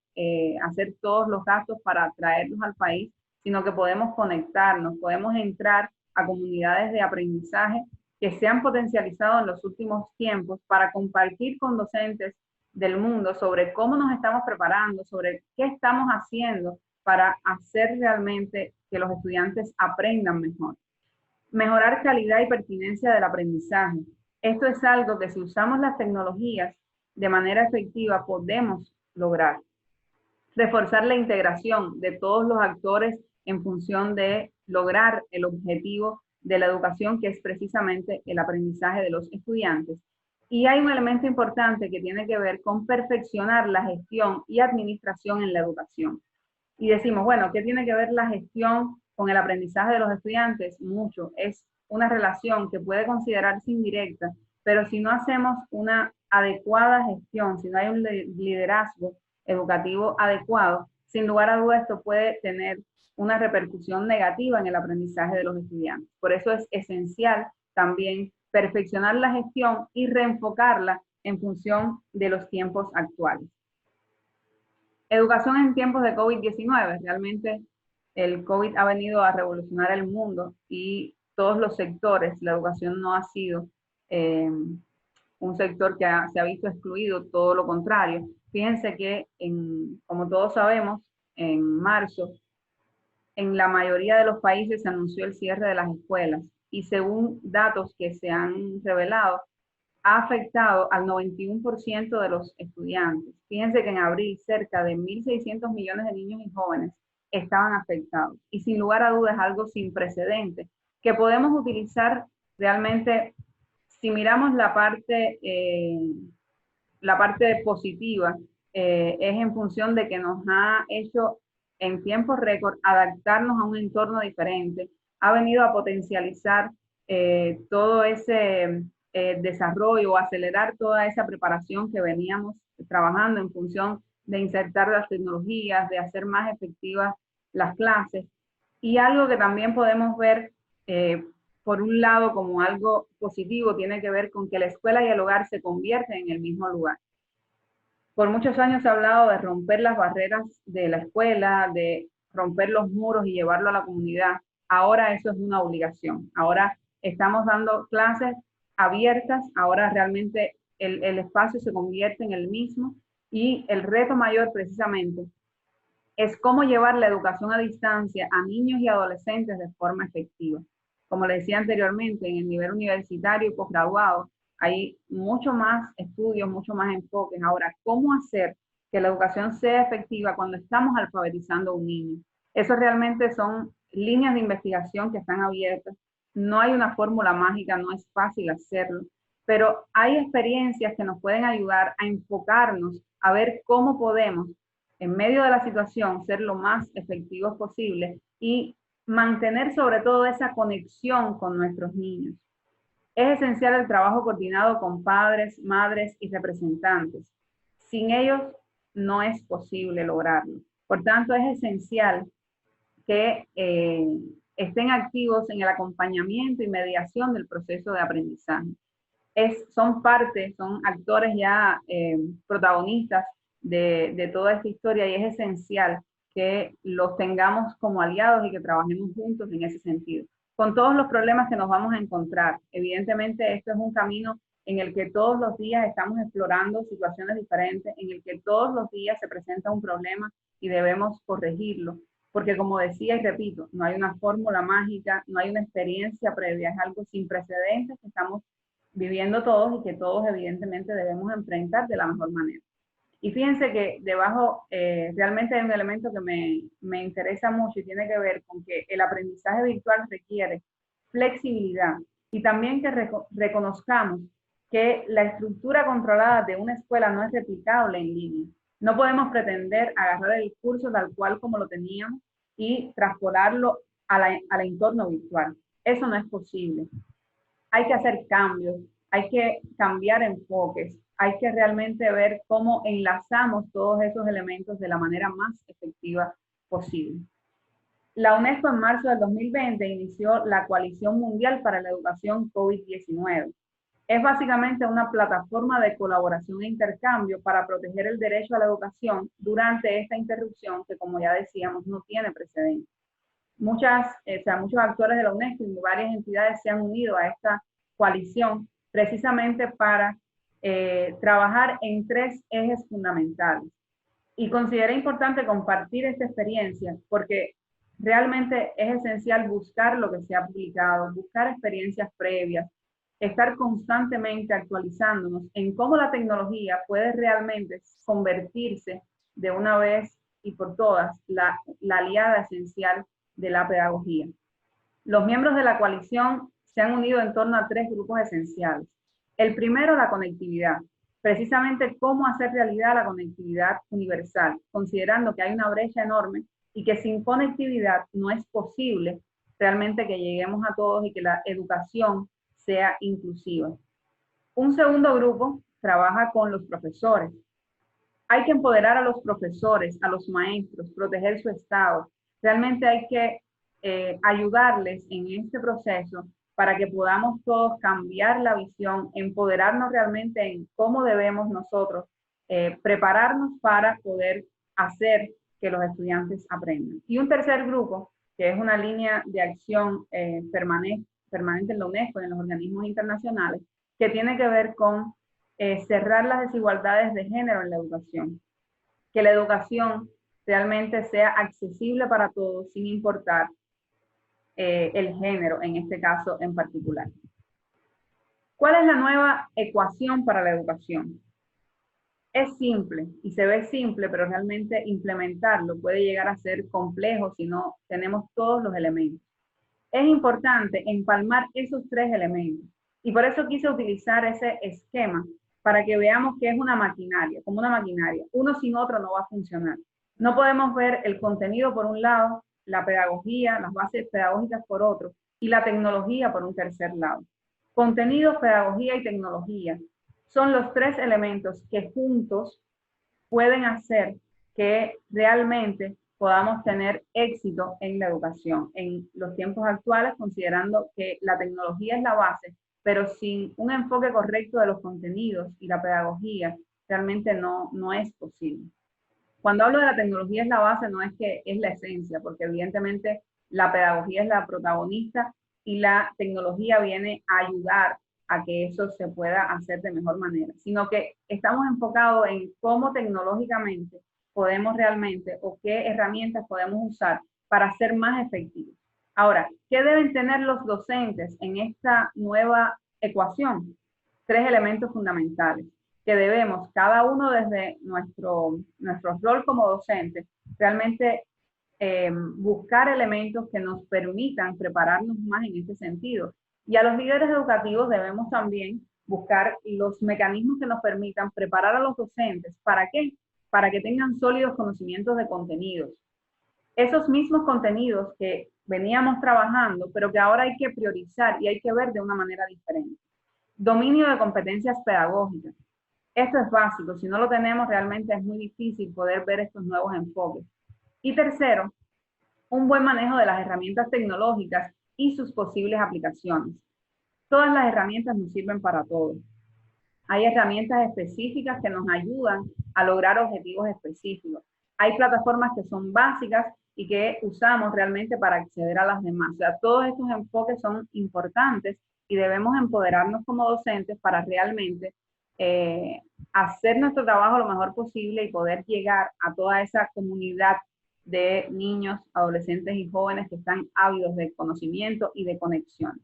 hacer todos los gastos para traerlos al país, sino que podemos conectarnos, podemos entrar a comunidades de aprendizaje que se han potencializado en los últimos tiempos para compartir con docentes del mundo sobre cómo nos estamos preparando, sobre qué estamos haciendo para hacer realmente que los estudiantes aprendan mejor. Mejorar calidad y pertinencia del aprendizaje. Esto es algo que si usamos las tecnologías de manera efectiva podemos lograr. Reforzar la integración de todos los actores en función de lograr el objetivo de la educación, que es precisamente el aprendizaje de los estudiantes. Y hay un elemento importante que tiene que ver con perfeccionar la gestión y administración en la educación. Y decimos, bueno, ¿qué tiene que ver la gestión con el aprendizaje de los estudiantes? Mucho. Es una relación que puede considerarse indirecta, pero si no hacemos una adecuada gestión, si no hay un liderazgo educativo adecuado, sin lugar a dudas esto puede tener una repercusión negativa en el aprendizaje de los estudiantes. Por eso es esencial también perfeccionar la gestión y reenfocarla en función de los tiempos actuales. Educación en tiempos de COVID-19. Realmente el COVID ha venido a revolucionar el mundo y todos los sectores. La educación no ha sido un sector que se ha visto excluido, todo lo contrario. Fíjense que, como todos sabemos, en marzo, en la mayoría de los países se anunció el cierre de las escuelas y según datos que se han revelado, ha afectado al 91% de los estudiantes. Fíjense que en abril cerca de 1.600 millones de niños y jóvenes estaban afectados. Y sin lugar a dudas es algo sin precedentes que podemos utilizar realmente, si miramos la parte positiva, es en función de que nos ha hecho en tiempo récord adaptarnos a un entorno diferente, ha venido a potencializar todo ese desarrollo o acelerar toda esa preparación que veníamos trabajando en función de insertar las tecnologías, de hacer más efectivas las clases. Y algo que también podemos ver, por un lado, como algo positivo, tiene que ver con que la escuela y el hogar se convierten en el mismo lugar. Por muchos años se ha hablado de romper las barreras de la escuela, de romper los muros y llevarlo a la comunidad. Ahora eso es una obligación. Ahora estamos dando clases abiertas, ahora realmente el espacio se convierte en el mismo y el reto mayor precisamente es cómo llevar la educación a distancia a niños y adolescentes de forma efectiva. Como les decía anteriormente, en el nivel universitario y posgraduado hay mucho más estudios, mucho más enfoques. Ahora, ¿cómo hacer que la educación sea efectiva cuando estamos alfabetizando a un niño? Eso realmente son líneas de investigación que están abiertas. No hay una fórmula mágica, no es fácil hacerlo, pero hay experiencias que nos pueden ayudar a enfocarnos, a ver cómo podemos, en medio de la situación, ser lo más efectivos posible y mantener sobre todo esa conexión con nuestros niños. Es esencial el trabajo coordinado con padres, madres y representantes. Sin ellos no es posible lograrlo. Por tanto, es esencial que estén activos en el acompañamiento y mediación del proceso de aprendizaje. Son actores ya protagonistas de toda esta historia y es esencial que los tengamos como aliados y que trabajemos juntos en ese sentido. Con todos los problemas que nos vamos a encontrar, evidentemente esto es un camino en el que todos los días estamos explorando situaciones diferentes, en el que todos los días se presenta un problema y debemos corregirlo, porque como decía y repito, no hay una fórmula mágica, no hay una experiencia previa, es algo sin precedentes que estamos viviendo todos y que todos evidentemente debemos enfrentar de la mejor manera. Y fíjense que debajo realmente hay un elemento que me interesa mucho y tiene que ver con que el aprendizaje virtual requiere flexibilidad y también que reconozcamos que la estructura controlada de una escuela no es replicable en línea. No podemos pretender agarrar el curso tal cual como lo teníamos y traspolarlo al entorno virtual. Eso no es posible. Hay que hacer cambios, hay que cambiar enfoques, hay que realmente ver cómo enlazamos todos esos elementos de la manera más efectiva posible. La UNESCO en marzo del 2020 inició la Coalición Mundial para la Educación COVID-19. Es básicamente una plataforma de colaboración e intercambio para proteger el derecho a la educación durante esta interrupción que, como ya decíamos, no tiene precedentes. Muchos actores de la UNESCO y varias entidades se han unido a esta coalición precisamente para trabajar en 3 ejes fundamentales. Y consideré importante compartir esta experiencia porque realmente es esencial buscar lo que se ha publicado, buscar experiencias previas, estar constantemente actualizándonos en cómo la tecnología puede realmente convertirse de una vez y por todas la aliada esencial de la pedagogía. Los miembros de la coalición se han unido en torno a 3 grupos esenciales. El primero, la conectividad. Precisamente cómo hacer realidad la conectividad universal, considerando que hay una brecha enorme y que sin conectividad no es posible realmente que lleguemos a todos y que la educación sea inclusiva. Un segundo grupo trabaja con los profesores. Hay que empoderar a los profesores, a los maestros, proteger su estado. Realmente hay que ayudarles en este proceso para que podamos todos cambiar la visión, empoderarnos realmente en cómo debemos nosotros prepararnos para poder hacer que los estudiantes aprendan. Y un tercer grupo, que es una línea de acción permanente en la UNESCO y en los organismos internacionales, que tiene que ver con cerrar las desigualdades de género en la educación. Que la educación realmente sea accesible para todos sin importar el género, en este caso en particular. ¿Cuál es la nueva ecuación para la educación? Es simple y se ve simple, pero realmente implementarlo puede llegar a ser complejo si no tenemos todos los elementos. Es importante empalmar esos tres elementos y por eso quise utilizar ese esquema para que veamos que es una maquinaria, como una maquinaria. Uno sin otro no va a funcionar. No podemos ver el contenido por un lado, la pedagogía, las bases pedagógicas por otro y la tecnología por un tercer lado. Contenido, pedagogía y tecnología son los tres elementos que juntos pueden hacer que realmente podamos tener éxito en la educación en los tiempos actuales, considerando que la tecnología es la base, pero sin un enfoque correcto de los contenidos y la pedagogía, realmente no es posible. Cuando hablo de la tecnología es la base, no es que es la esencia, porque evidentemente la pedagogía es la protagonista y la tecnología viene a ayudar a que eso se pueda hacer de mejor manera, sino que estamos enfocados en cómo tecnológicamente podemos realmente o qué herramientas podemos usar para ser más efectivos. Ahora, ¿qué deben tener los docentes en esta nueva ecuación? Tres elementos fundamentales que debemos, cada uno desde nuestro rol como docente, realmente buscar elementos que nos permitan prepararnos más en este sentido. Y a los líderes educativos debemos también buscar los mecanismos que nos permitan preparar a los docentes. ¿Para qué? Para que tengan sólidos conocimientos de contenidos. Esos mismos contenidos que veníamos trabajando, pero que ahora hay que priorizar y hay que ver de una manera diferente. Dominio de competencias pedagógicas. Esto es básico. Si no lo tenemos, realmente es muy difícil poder ver estos nuevos enfoques. Y tercero, un buen manejo de las herramientas tecnológicas y sus posibles aplicaciones. Todas las herramientas nos sirven para todo. Hay herramientas específicas que nos ayudan a lograr objetivos específicos. Hay plataformas que son básicas y que usamos realmente para acceder a las demás. O sea, todos estos enfoques son importantes y debemos empoderarnos como docentes para realmente hacer nuestro trabajo lo mejor posible y poder llegar a toda esa comunidad de niños, adolescentes y jóvenes que están ávidos de conocimiento y de conexiones.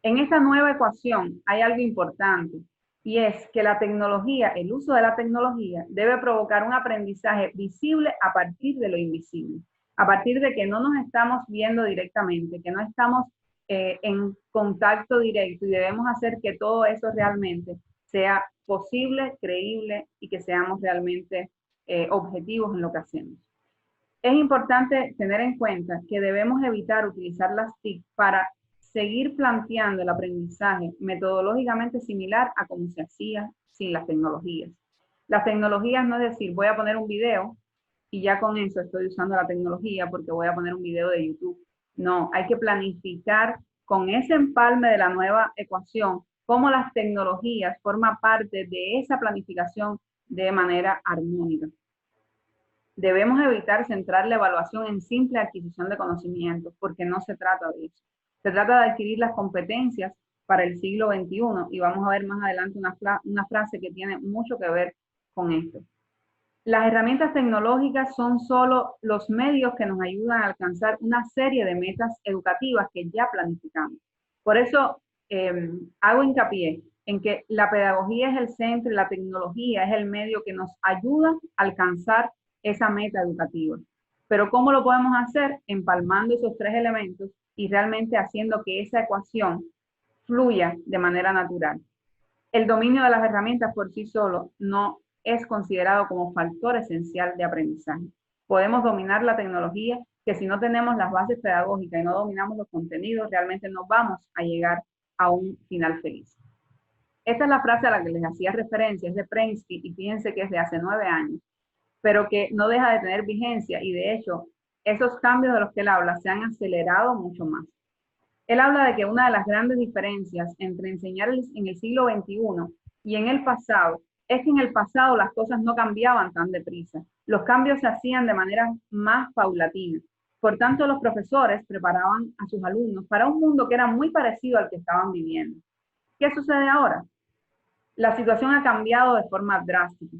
En esta nueva ecuación hay algo importante y es que la tecnología, el uso de la tecnología debe provocar un aprendizaje visible a partir de lo invisible, a partir de que no nos estamos viendo directamente, que no estamos en contacto directo y debemos hacer que todo eso realmente sea posible, creíble y que seamos realmente objetivos en lo que hacemos. Es importante tener en cuenta que debemos evitar utilizar las TIC para seguir planteando el aprendizaje metodológicamente similar a como se hacía sin las tecnologías. Las tecnologías no es decir, voy a poner un video y ya con eso estoy usando la tecnología porque voy a poner un video de YouTube. No, hay que planificar con ese empalme de la nueva ecuación cómo las tecnologías forman parte de esa planificación de manera armónica. Debemos evitar centrar la evaluación en simple adquisición de conocimientos, porque no se trata de eso. Se trata de adquirir las competencias para el siglo XXI, y vamos a ver más adelante una frase que tiene mucho que ver con esto. Las herramientas tecnológicas son solo los medios que nos ayudan a alcanzar una serie de metas educativas que ya planificamos. Por eso hago hincapié en que la pedagogía es el centro y la tecnología es el medio que nos ayuda a alcanzar esa meta educativa. Pero ¿cómo lo podemos hacer? Empalmando esos tres elementos y realmente haciendo que esa ecuación fluya de manera natural. El dominio de las herramientas por sí solo no es considerado como factor esencial de aprendizaje. Podemos dominar la tecnología, que si no tenemos las bases pedagógicas y no dominamos los contenidos, realmente no vamos a llegar a un final feliz. Esta es la frase a la que les hacía referencia, es de Prensky, y fíjense que es de hace 9 años, pero que no deja de tener vigencia, y de hecho, esos cambios de los que él habla se han acelerado mucho más. Él habla de que una de las grandes diferencias entre enseñar en el siglo XXI y en el pasado es que en el pasado las cosas no cambiaban tan deprisa. Los cambios se hacían de manera más paulatina. Por tanto, los profesores preparaban a sus alumnos para un mundo que era muy parecido al que estaban viviendo. ¿Qué sucede ahora? La situación ha cambiado de forma drástica.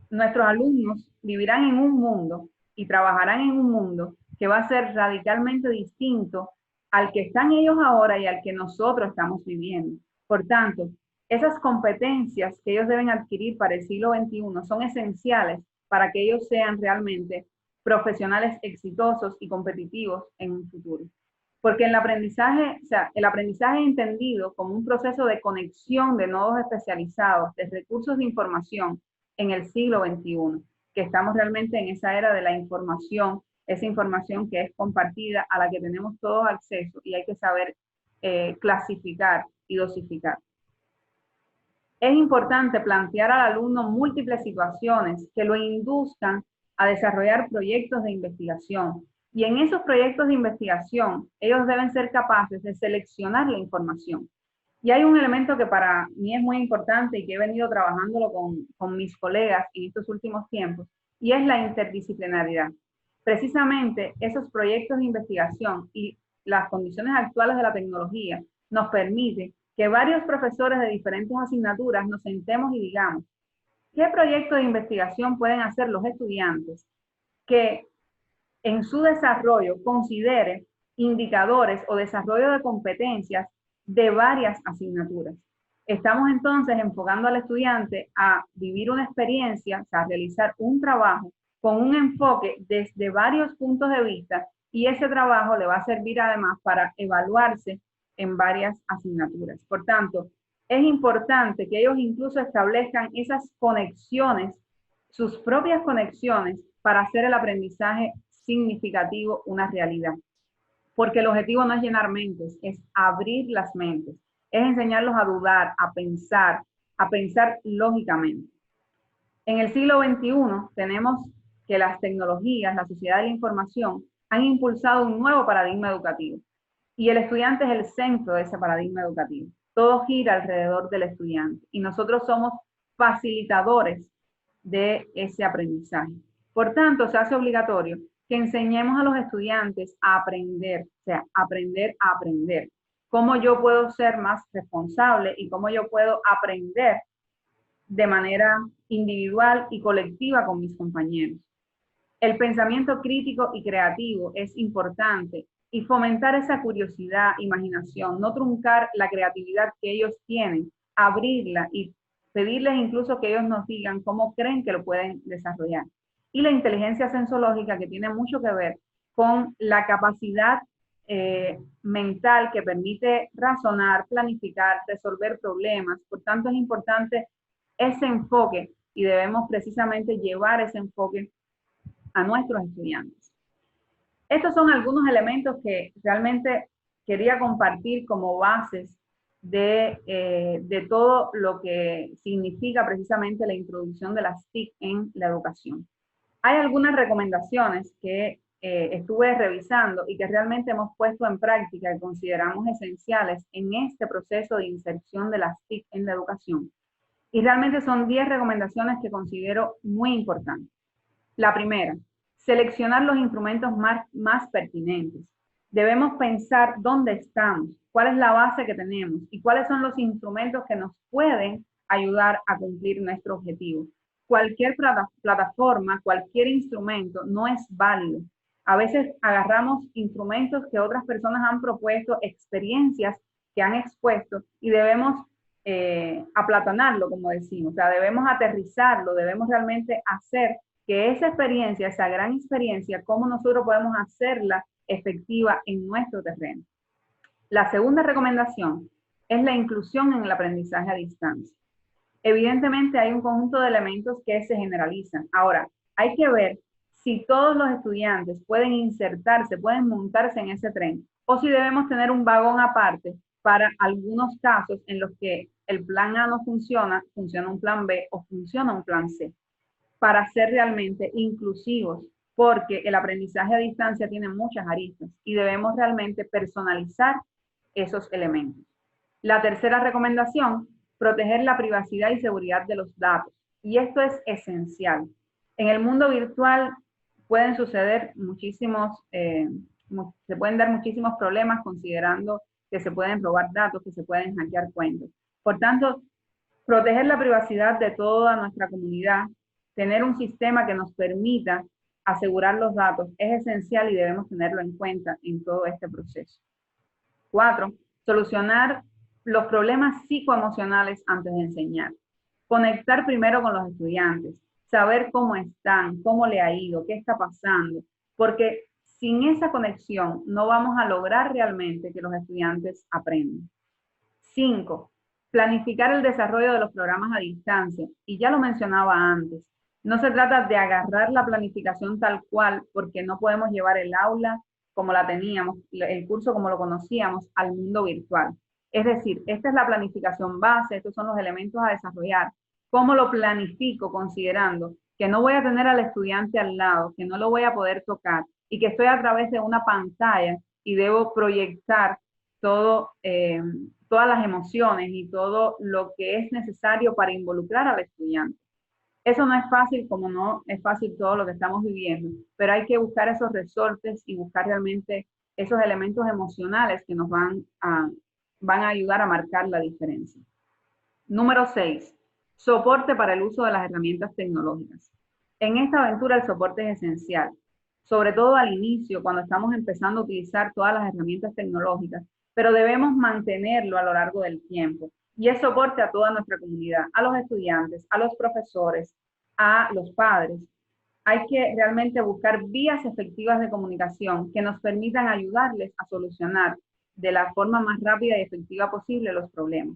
Nuestros alumnos vivirán en un mundo y trabajarán en un mundo que va a ser radicalmente distinto al que están ellos ahora y al que nosotros estamos viviendo. Por tanto, esas competencias que ellos deben adquirir para el siglo XXI son esenciales para que ellos sean realmente profesionales exitosos y competitivos en un futuro. Porque el aprendizaje entendido como un proceso de conexión de nodos especializados, de recursos de información en el siglo XXI, que estamos realmente en esa era de la información, esa información que es compartida, a la que tenemos todos acceso y hay que saber clasificar y dosificar. Es importante plantear al alumno múltiples situaciones que lo induzcan a desarrollar proyectos de investigación. Y en esos proyectos de investigación, ellos deben ser capaces de seleccionar la información. Y hay un elemento que para mí es muy importante y que he venido trabajándolo con mis colegas en estos últimos tiempos, y es la interdisciplinaridad. Precisamente esos proyectos de investigación y las condiciones actuales de la tecnología nos permiten que varios profesores de diferentes asignaturas nos sentemos y digamos, ¿qué proyecto de investigación pueden hacer los estudiantes que en su desarrollo considere indicadores o desarrollo de competencias de varias asignaturas? Estamos entonces enfocando al estudiante a vivir una experiencia, o sea, a realizar un trabajo con un enfoque desde varios puntos de vista, y ese trabajo le va a servir además para evaluarse en varias asignaturas. Por tanto, es importante que ellos incluso establezcan esas conexiones, sus propias conexiones, para hacer el aprendizaje significativo una realidad. Porque el objetivo no es llenar mentes, es abrir las mentes, es enseñarlos a dudar, a pensar lógicamente. En el siglo XXI tenemos que las tecnologías, la sociedad de la información, han impulsado un nuevo paradigma educativo. Y el estudiante es el centro de ese paradigma educativo. Todo gira alrededor del estudiante y nosotros somos facilitadores de ese aprendizaje. Por tanto, se hace obligatorio que enseñemos a los estudiantes a aprender, o sea, aprender a aprender. Cómo yo puedo ser más responsable y cómo yo puedo aprender de manera individual y colectiva con mis compañeros. El pensamiento crítico y creativo es importante, y fomentar esa curiosidad, imaginación, no truncar la creatividad que ellos tienen, abrirla y pedirles incluso que ellos nos digan cómo creen que lo pueden desarrollar. Y la inteligencia sensológica, que tiene mucho que ver con la capacidad mental que permite razonar, planificar, resolver problemas. Por tanto, es importante ese enfoque y debemos precisamente llevar ese enfoque a nuestros estudiantes. Estos son algunos elementos que realmente quería compartir como bases de todo lo que significa precisamente la introducción de las TIC en la educación. Hay algunas recomendaciones que estuve revisando y que realmente hemos puesto en práctica y consideramos esenciales en este proceso de inserción de las TIC en la educación. Y realmente son 10 recomendaciones que considero muy importantes. La primera, seleccionar los instrumentos más pertinentes. Debemos pensar dónde estamos, cuál es la base que tenemos y cuáles son los instrumentos que nos pueden ayudar a cumplir nuestro objetivo. Cualquier plataforma, cualquier instrumento no es válido. A veces agarramos instrumentos que otras personas han propuesto, experiencias que han expuesto, y debemos aplatanarlo, como decimos. O sea, debemos aterrizarlo, debemos realmente hacer que esa experiencia, esa gran experiencia, cómo nosotros podemos hacerla efectiva en nuestro terreno. La segunda recomendación es la inclusión en el aprendizaje a distancia. Evidentemente hay un conjunto de elementos que se generalizan. Ahora, hay que ver si todos los estudiantes pueden insertarse, pueden montarse en ese tren, o si debemos tener un vagón aparte para algunos casos en los que el plan A no funciona, funciona un plan B o funciona un plan C, para ser realmente inclusivos, porque el aprendizaje a distancia tiene muchas aristas y debemos realmente personalizar esos elementos. La tercera recomendación, proteger la privacidad y seguridad de los datos. Y esto es esencial. En el mundo virtual pueden suceder se pueden dar muchísimos problemas, considerando que se pueden robar datos, que se pueden hackear cuentas. Por tanto, proteger la privacidad de toda nuestra comunidad, tener un sistema que nos permita asegurar los datos es esencial y debemos tenerlo en cuenta en todo este proceso. 4. Solucionar los problemas psicoemocionales antes de enseñar. Conectar primero con los estudiantes, saber cómo están, cómo le ha ido, qué está pasando, porque sin esa conexión no vamos a lograr realmente que los estudiantes aprendan. 5. Planificar el desarrollo de los programas a distancia, y ya lo mencionaba antes. No se trata de agarrar la planificación tal cual, porque no podemos llevar el aula como la teníamos, el curso como lo conocíamos, al mundo virtual. Es decir, esta es la planificación base, estos son los elementos a desarrollar. ¿Cómo lo planifico? Considerando que no voy a tener al estudiante al lado, que no lo voy a poder tocar y que estoy a través de una pantalla y debo proyectar todo, todas las emociones y todo lo que es necesario para involucrar al estudiante. Eso no es fácil, como no es fácil todo lo que estamos viviendo, pero hay que buscar esos resortes y buscar realmente esos elementos emocionales que nos van a ayudar a marcar la diferencia. Número 6. Soporte para el uso de las herramientas tecnológicas. En esta aventura el soporte es esencial, sobre todo al inicio, cuando estamos empezando a utilizar todas las herramientas tecnológicas, pero debemos mantenerlo a lo largo del tiempo. Y es soporte a toda nuestra comunidad, a los estudiantes, a los profesores, a los padres. Hay que realmente buscar vías efectivas de comunicación que nos permitan ayudarles a solucionar de la forma más rápida y efectiva posible los problemas.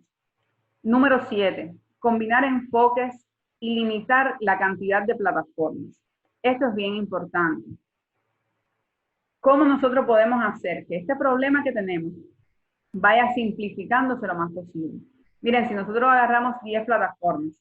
Número 7. Combinar enfoques y limitar la cantidad de plataformas. Esto es bien importante. ¿Cómo nosotros podemos hacer que este problema que tenemos vaya simplificándose lo más posible? Miren, si nosotros agarramos 10 plataformas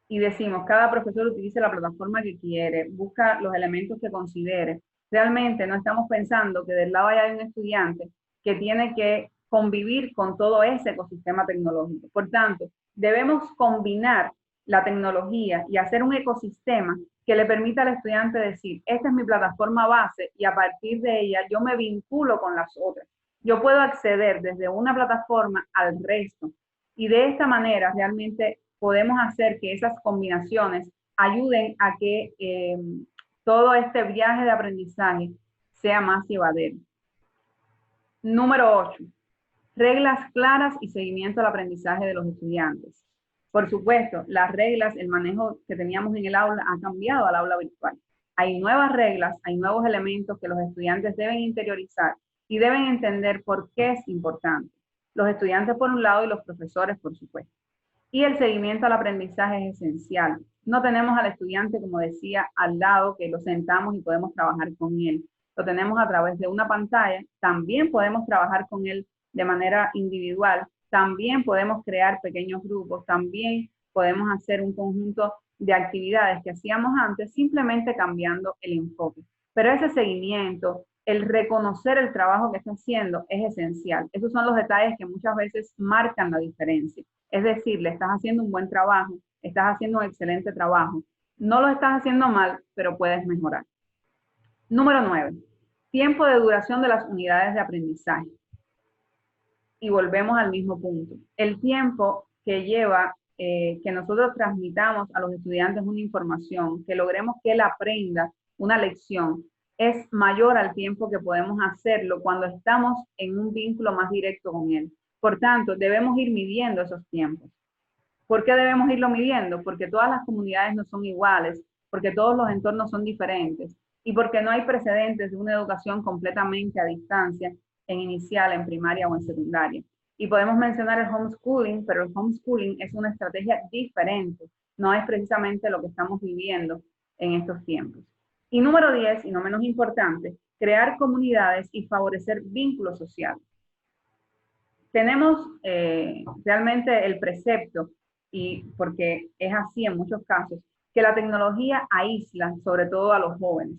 y decimos cada profesor utilice la plataforma que quiere, busca los elementos que considere, realmente no estamos pensando que del lado allá hay un estudiante que tiene que convivir con todo ese ecosistema tecnológico. Por tanto, debemos combinar la tecnología y hacer un ecosistema que le permita al estudiante decir, esta es mi plataforma base y a partir de ella yo me vinculo con las otras. Yo puedo acceder desde una plataforma al resto. Y de esta manera realmente podemos hacer que esas combinaciones ayuden a que todo este viaje de aprendizaje sea más llevadero. Número 8. Reglas claras y seguimiento al aprendizaje de los estudiantes. Por supuesto, las reglas, el manejo que teníamos en el aula ha cambiado al aula virtual. Hay nuevas reglas, hay nuevos elementos que los estudiantes deben interiorizar y deben entender por qué es importante. Los estudiantes por un lado y los profesores por supuesto. Y el seguimiento al aprendizaje es esencial. No tenemos al estudiante, como decía, al lado que lo sentamos y podemos trabajar con él. Lo tenemos a través de una pantalla. También podemos trabajar con él de manera individual. También podemos crear pequeños grupos. También podemos hacer un conjunto de actividades que hacíamos antes, simplemente cambiando el enfoque. Pero ese seguimiento, el reconocer el trabajo que está haciendo es esencial. Esos son los detalles que muchas veces marcan la diferencia. Es decir, le estás haciendo un buen trabajo, estás haciendo un excelente trabajo. No lo estás haciendo mal, pero puedes mejorar. Número 9. Tiempo de duración de las unidades de aprendizaje. Y volvemos al mismo punto. El tiempo que lleva que nosotros transmitamos a los estudiantes una información, que logremos que él aprenda una lección, es mayor al tiempo que podemos hacerlo cuando estamos en un vínculo más directo con él. Por tanto, debemos ir midiendo esos tiempos. ¿Por qué debemos irlo midiendo? Porque todas las comunidades no son iguales, porque todos los entornos son diferentes y porque no hay precedentes de una educación completamente a distancia en inicial, en primaria o en secundaria. Y podemos mencionar el homeschooling, pero el homeschooling es una estrategia diferente, no es precisamente lo que estamos viviendo en estos tiempos. Y número 10, y no menos importante, crear comunidades y favorecer vínculos sociales. Tenemos realmente el precepto, y porque es así en muchos casos, que la tecnología aísla sobre todo a los jóvenes.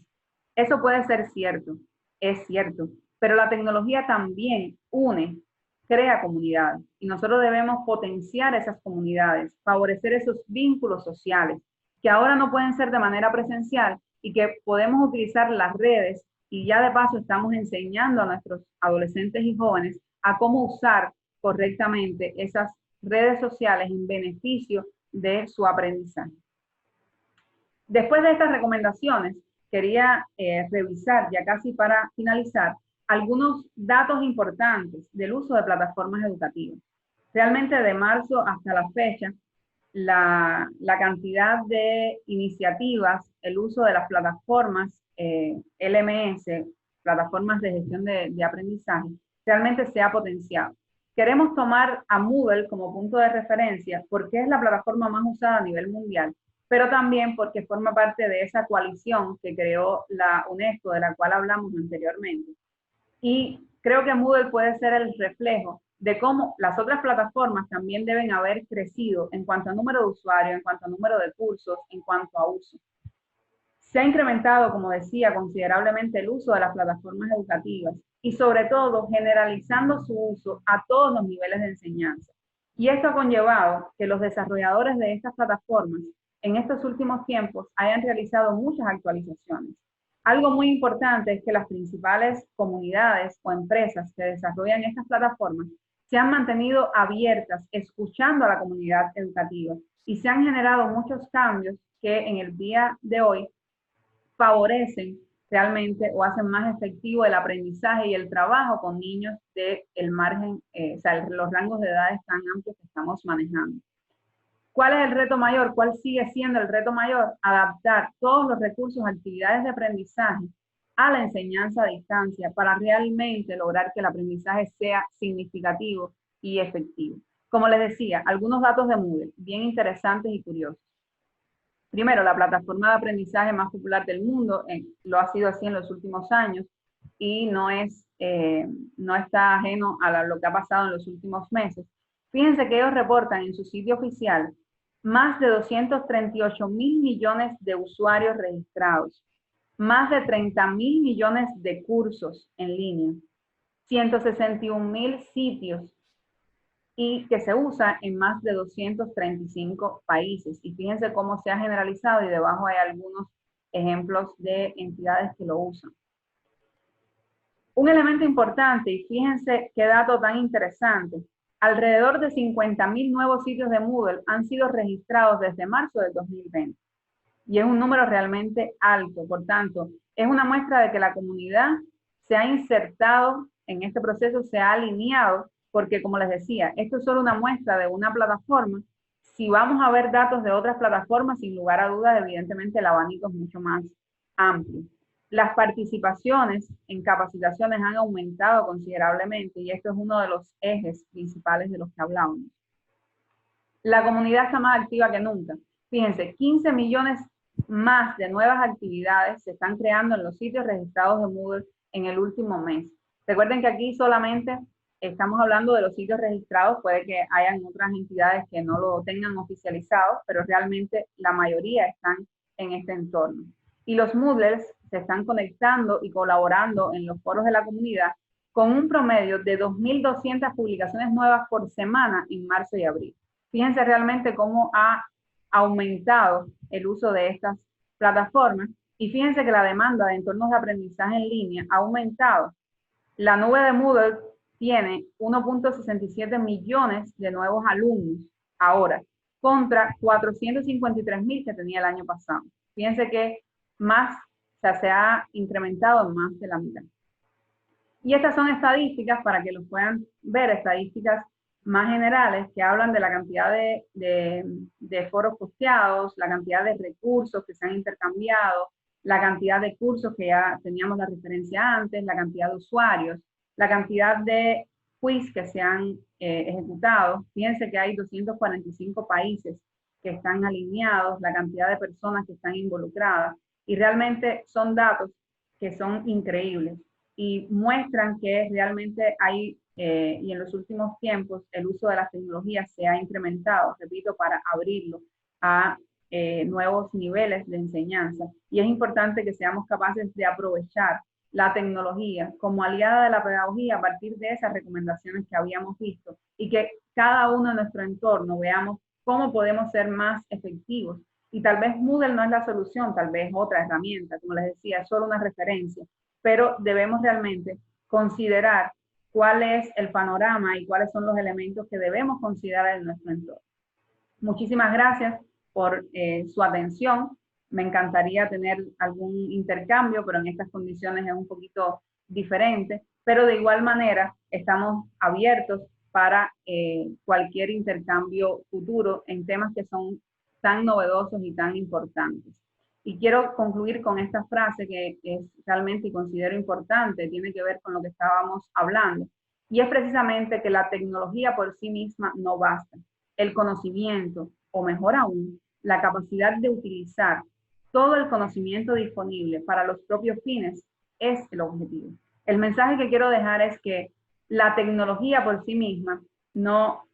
Eso puede ser cierto, es cierto, pero la tecnología también une, crea comunidades, y nosotros debemos potenciar esas comunidades, favorecer esos vínculos sociales, que ahora no pueden ser de manera presencial, y que podemos utilizar las redes, y ya de paso estamos enseñando a nuestros adolescentes y jóvenes a cómo usar correctamente esas redes sociales en beneficio de su aprendizaje. Después de estas recomendaciones, quería revisar, ya casi para finalizar, algunos datos importantes del uso de plataformas educativas. Realmente de marzo hasta la fecha, la cantidad de iniciativas, el uso de las plataformas LMS, plataformas de gestión de aprendizaje, realmente se ha potenciado. Queremos tomar a Moodle como punto de referencia porque es la plataforma más usada a nivel mundial, pero también porque forma parte de esa coalición que creó la UNESCO, de la cual hablamos anteriormente. Y creo que Moodle puede ser el reflejo de cómo las otras plataformas también deben haber crecido en cuanto a número de usuarios, en cuanto a número de cursos, en cuanto a uso. Se ha incrementado, como decía, considerablemente el uso de las plataformas educativas y sobre todo generalizando su uso a todos los niveles de enseñanza. Y esto ha conllevado que los desarrolladores de estas plataformas en estos últimos tiempos hayan realizado muchas actualizaciones. Algo muy importante es que las principales comunidades o empresas que desarrollan estas plataformas se han mantenido abiertas, escuchando a la comunidad educativa, y se han generado muchos cambios que en el día de hoy favorecen realmente o hacen más efectivo el aprendizaje y el trabajo con niños del margen, o sea, los rangos de edades tan amplios que estamos manejando. ¿Cuál es el reto mayor? ¿Cuál sigue siendo el reto mayor? Adaptar todos los recursos, actividades de aprendizaje a la enseñanza a distancia para realmente lograr que el aprendizaje sea significativo y efectivo. Como les decía, algunos datos de Moodle, bien interesantes y curiosos. Primero, la plataforma de aprendizaje más popular del mundo, lo ha sido así en los últimos años y no está ajeno a lo que ha pasado en los últimos meses. Fíjense que ellos reportan en su sitio oficial más de 238.000 millones de usuarios registrados, más de 30.000 millones de cursos en línea, 161.000 sitios y que se usa en más de 235 países. Y fíjense cómo se ha generalizado y debajo hay algunos ejemplos de entidades que lo usan. Un elemento importante, y fíjense qué dato tan interesante, alrededor de 50.000 nuevos sitios de Moodle han sido registrados desde marzo del 2020. Y es un número realmente alto. Por tanto, es una muestra de que la comunidad se ha insertado en este proceso, se ha alineado, porque como les decía, esto es solo una muestra de una plataforma. Si vamos a ver datos de otras plataformas, sin lugar a dudas, evidentemente el abanico es mucho más amplio. Las participaciones en capacitaciones han aumentado considerablemente y esto es uno de los ejes principales de los que hablábamos. La comunidad está más activa que nunca. Fíjense, 15 millones más de nuevas actividades se están creando en los sitios registrados de Moodle en el último mes. Recuerden que aquí solamente estamos hablando de los sitios registrados, puede que hayan otras entidades que no lo tengan oficializado, pero realmente la mayoría están en este entorno. Y los Moodlers se están conectando y colaborando en los foros de la comunidad con un promedio de 2.200 publicaciones nuevas por semana en marzo y abril. Fíjense realmente cómo ha aumentado el uso de estas plataformas y fíjense que la demanda de entornos de aprendizaje en línea ha aumentado. La nube de Moodle tiene 1.67 millones de nuevos alumnos ahora, contra 453.000 que tenía el año pasado. Fíjense que más, o sea, se ha incrementado en más de la mitad. Y estas son estadísticas para que los puedan ver, estadísticas más generales que hablan de la cantidad de foros posteados, la cantidad de recursos que se han intercambiado, la cantidad de cursos que ya teníamos la referencia antes, la cantidad de usuarios, la cantidad de quiz que se han ejecutado. Fíjense que hay 245 países que están alineados, la cantidad de personas que están involucradas, y realmente son datos que son increíbles y muestran que realmente hay, y en los últimos tiempos, el uso de las tecnologías se ha incrementado, repito, para abrirlo a nuevos niveles de enseñanza. Y es importante que seamos capaces de aprovechar la tecnología como aliada de la pedagogía a partir de esas recomendaciones que habíamos visto y que cada uno en nuestro entorno veamos cómo podemos ser más efectivos. Y tal vez Moodle no es la solución, tal vez otra herramienta, como les decía, es solo una referencia, pero debemos realmente considerar cuál es el panorama y cuáles son los elementos que debemos considerar en nuestro entorno. Muchísimas gracias por su atención. Me encantaría tener algún intercambio, pero en estas condiciones es un poquito diferente. Pero de igual manera estamos abiertos para cualquier intercambio futuro en temas que son tan novedosos y tan importantes. Y quiero concluir con esta frase que es realmente y considero importante, tiene que ver con lo que estábamos hablando, y es precisamente que la tecnología por sí misma no basta. El conocimiento, o mejor aún, la capacidad de utilizar todo el conocimiento disponible para los propios fines es el objetivo. El mensaje que quiero dejar es que la tecnología por sí misma, no,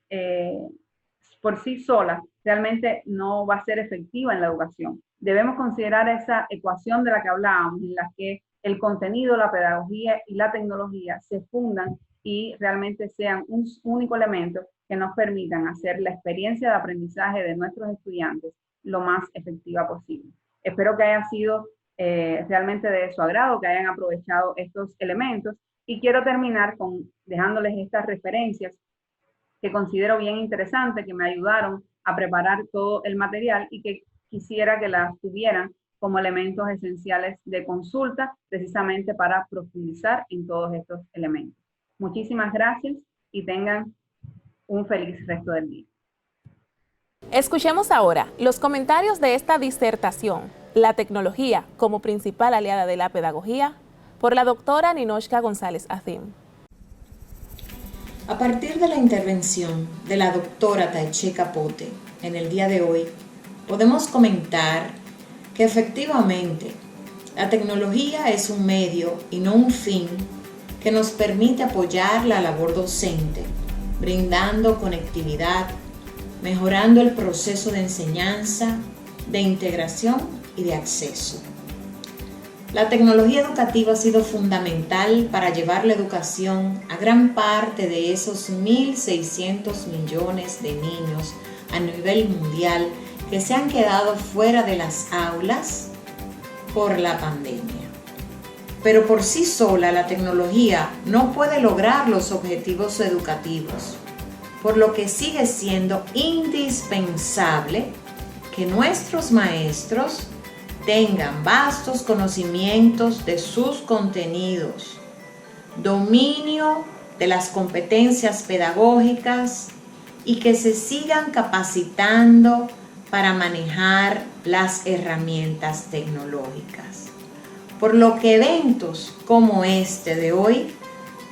por sí sola, realmente no va a ser efectiva en la educación. Debemos considerar esa ecuación de la que hablábamos, en la que el contenido, la pedagogía y la tecnología se fundan y realmente sean un único elemento que nos permitan hacer la experiencia de aprendizaje de nuestros estudiantes lo más efectiva posible. Espero que haya sido realmente de su agrado, que hayan aprovechado estos elementos, y quiero terminar dejándoles estas referencias que considero bien interesantes, que me ayudaron a preparar todo el material y que quisiera que las tuvieran como elementos esenciales de consulta, precisamente para profundizar en todos estos elementos. Muchísimas gracias y tengan un feliz resto del día. Escuchemos ahora los comentarios de esta disertación, La tecnología como principal aliada de la pedagogía, por la doctora Ninochka González Azim. A partir de la intervención de la doctora Taiche Capote en el día de hoy, podemos comentar que efectivamente la tecnología es un medio y no un fin que nos permite apoyar la labor docente, brindando conectividad, mejorando el proceso de enseñanza, de integración y de acceso. La tecnología educativa ha sido fundamental para llevar la educación a gran parte de esos 1.600 millones de niños a nivel mundial que se han quedado fuera de las aulas por la pandemia. Pero por sí sola la tecnología no puede lograr los objetivos educativos, por lo que sigue siendo indispensable que nuestros maestros tengan vastos conocimientos de sus contenidos, dominio de las competencias pedagógicas y que se sigan capacitando para manejar las herramientas tecnológicas. Por lo que eventos como este de hoy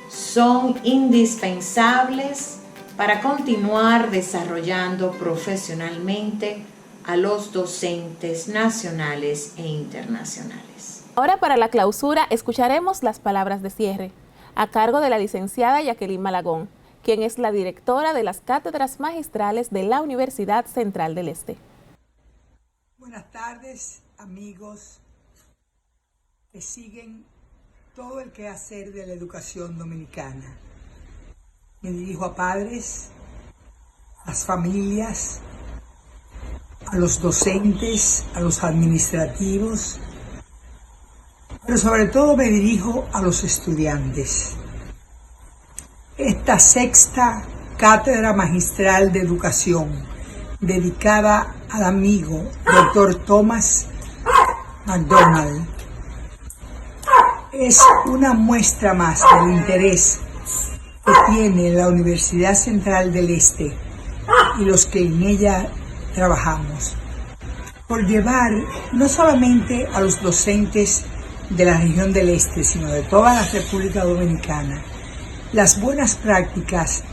son indispensables para continuar desarrollando profesionalmente a los docentes nacionales e internacionales. Ahora, para la clausura, escucharemos las palabras de cierre, a cargo de la licenciada Jacqueline Malagón, quien es la directora de las cátedras magistrales de la Universidad Central del Este. Buenas tardes, amigos que siguen todo el quehacer de la educación dominicana. Me dirijo a padres, a las familias, a los docentes, a los administrativos, pero sobre todo me dirijo a los estudiantes. Esta sexta cátedra magistral de educación, dedicada al amigo Dr. Thomas McDonald, es una muestra más del interés que tiene la Universidad Central del Este y los que en ella trabajamos, por llevar no solamente a los docentes de la región del Este, sino de toda la República Dominicana, las buenas prácticas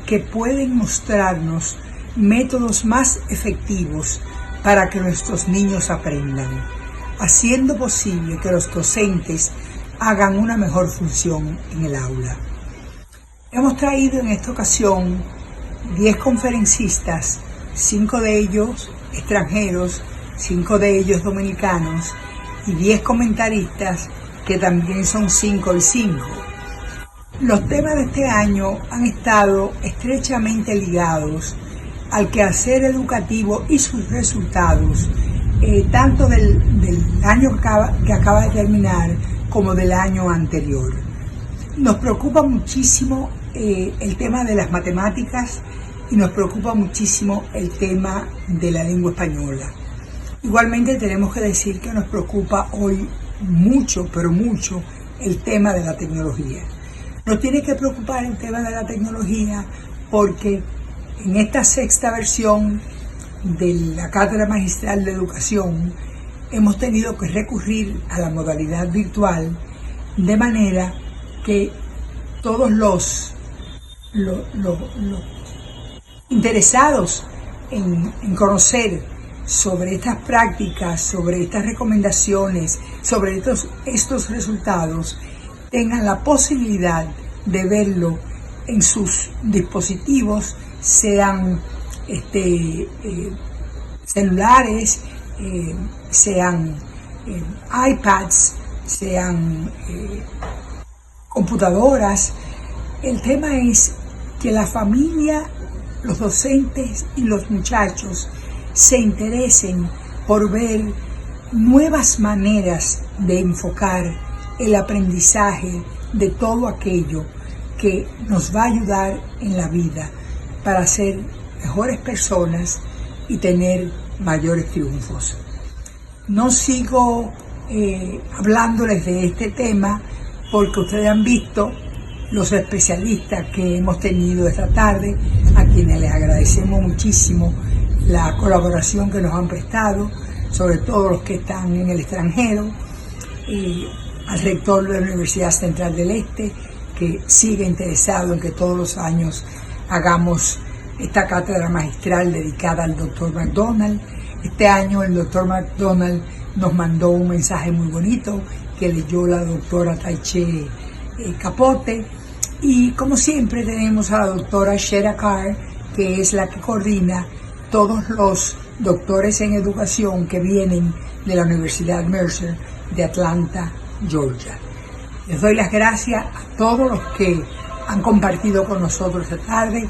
que pueden mostrarnos métodos más efectivos para que nuestros niños aprendan, haciendo posible que los docentes hagan una mejor función en el aula. Hemos traído en esta ocasión 10 conferencistas, 5 de ellos extranjeros, 5 de ellos dominicanos y 10 comentaristas que también son 5 y 5. Los temas de este año han estado estrechamente ligados al quehacer educativo y sus resultados, tanto del año que acaba de terminar como del año anterior. Nos preocupa muchísimo el tema de las matemáticas y nos preocupa muchísimo el tema de la lengua española. Igualmente tenemos que decir que nos preocupa hoy mucho, pero mucho, el tema de la tecnología. Nos tiene que preocupar el tema de la tecnología porque en esta sexta versión de la Cátedra Magistral de Educación hemos tenido que recurrir a la modalidad virtual de manera que todos los interesados en conocer sobre estas prácticas, sobre estas recomendaciones, sobre estos resultados, tengan la posibilidad de verlo en sus dispositivos, sean celulares, sean iPads, sean computadoras. El tema es que la familia, los docentes y los muchachos se interesen por ver nuevas maneras de enfocar el aprendizaje de todo aquello que nos va a ayudar en la vida para ser mejores personas y tener mayores triunfos. No sigo hablándoles de este tema porque ustedes han visto los especialistas que hemos tenido esta tarde, a quienes les agradecemos muchísimo la colaboración que nos han prestado, sobre todo los que están en el extranjero, al rector de la Universidad Central del Este, que sigue interesado en que todos los años hagamos esta cátedra magistral dedicada al Dr. McDonald. Este año el Dr. McDonald nos mandó un mensaje muy bonito que leyó la doctora Taiche Capote, y como siempre tenemos a la doctora Shera Carr, que es la que coordina todos los doctores en educación que vienen de la Universidad Mercer de Atlanta, Georgia. Les doy las gracias a todos los que han compartido con nosotros esta tarde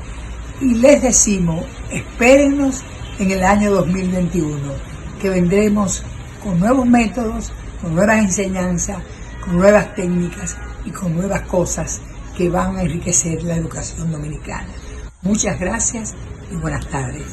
y les decimos, espérennos en el año 2021, que vendremos con nuevos métodos, con nuevas enseñanzas, con nuevas técnicas y con nuevas cosas que van a enriquecer la educación dominicana. Muchas gracias y buenas tardes.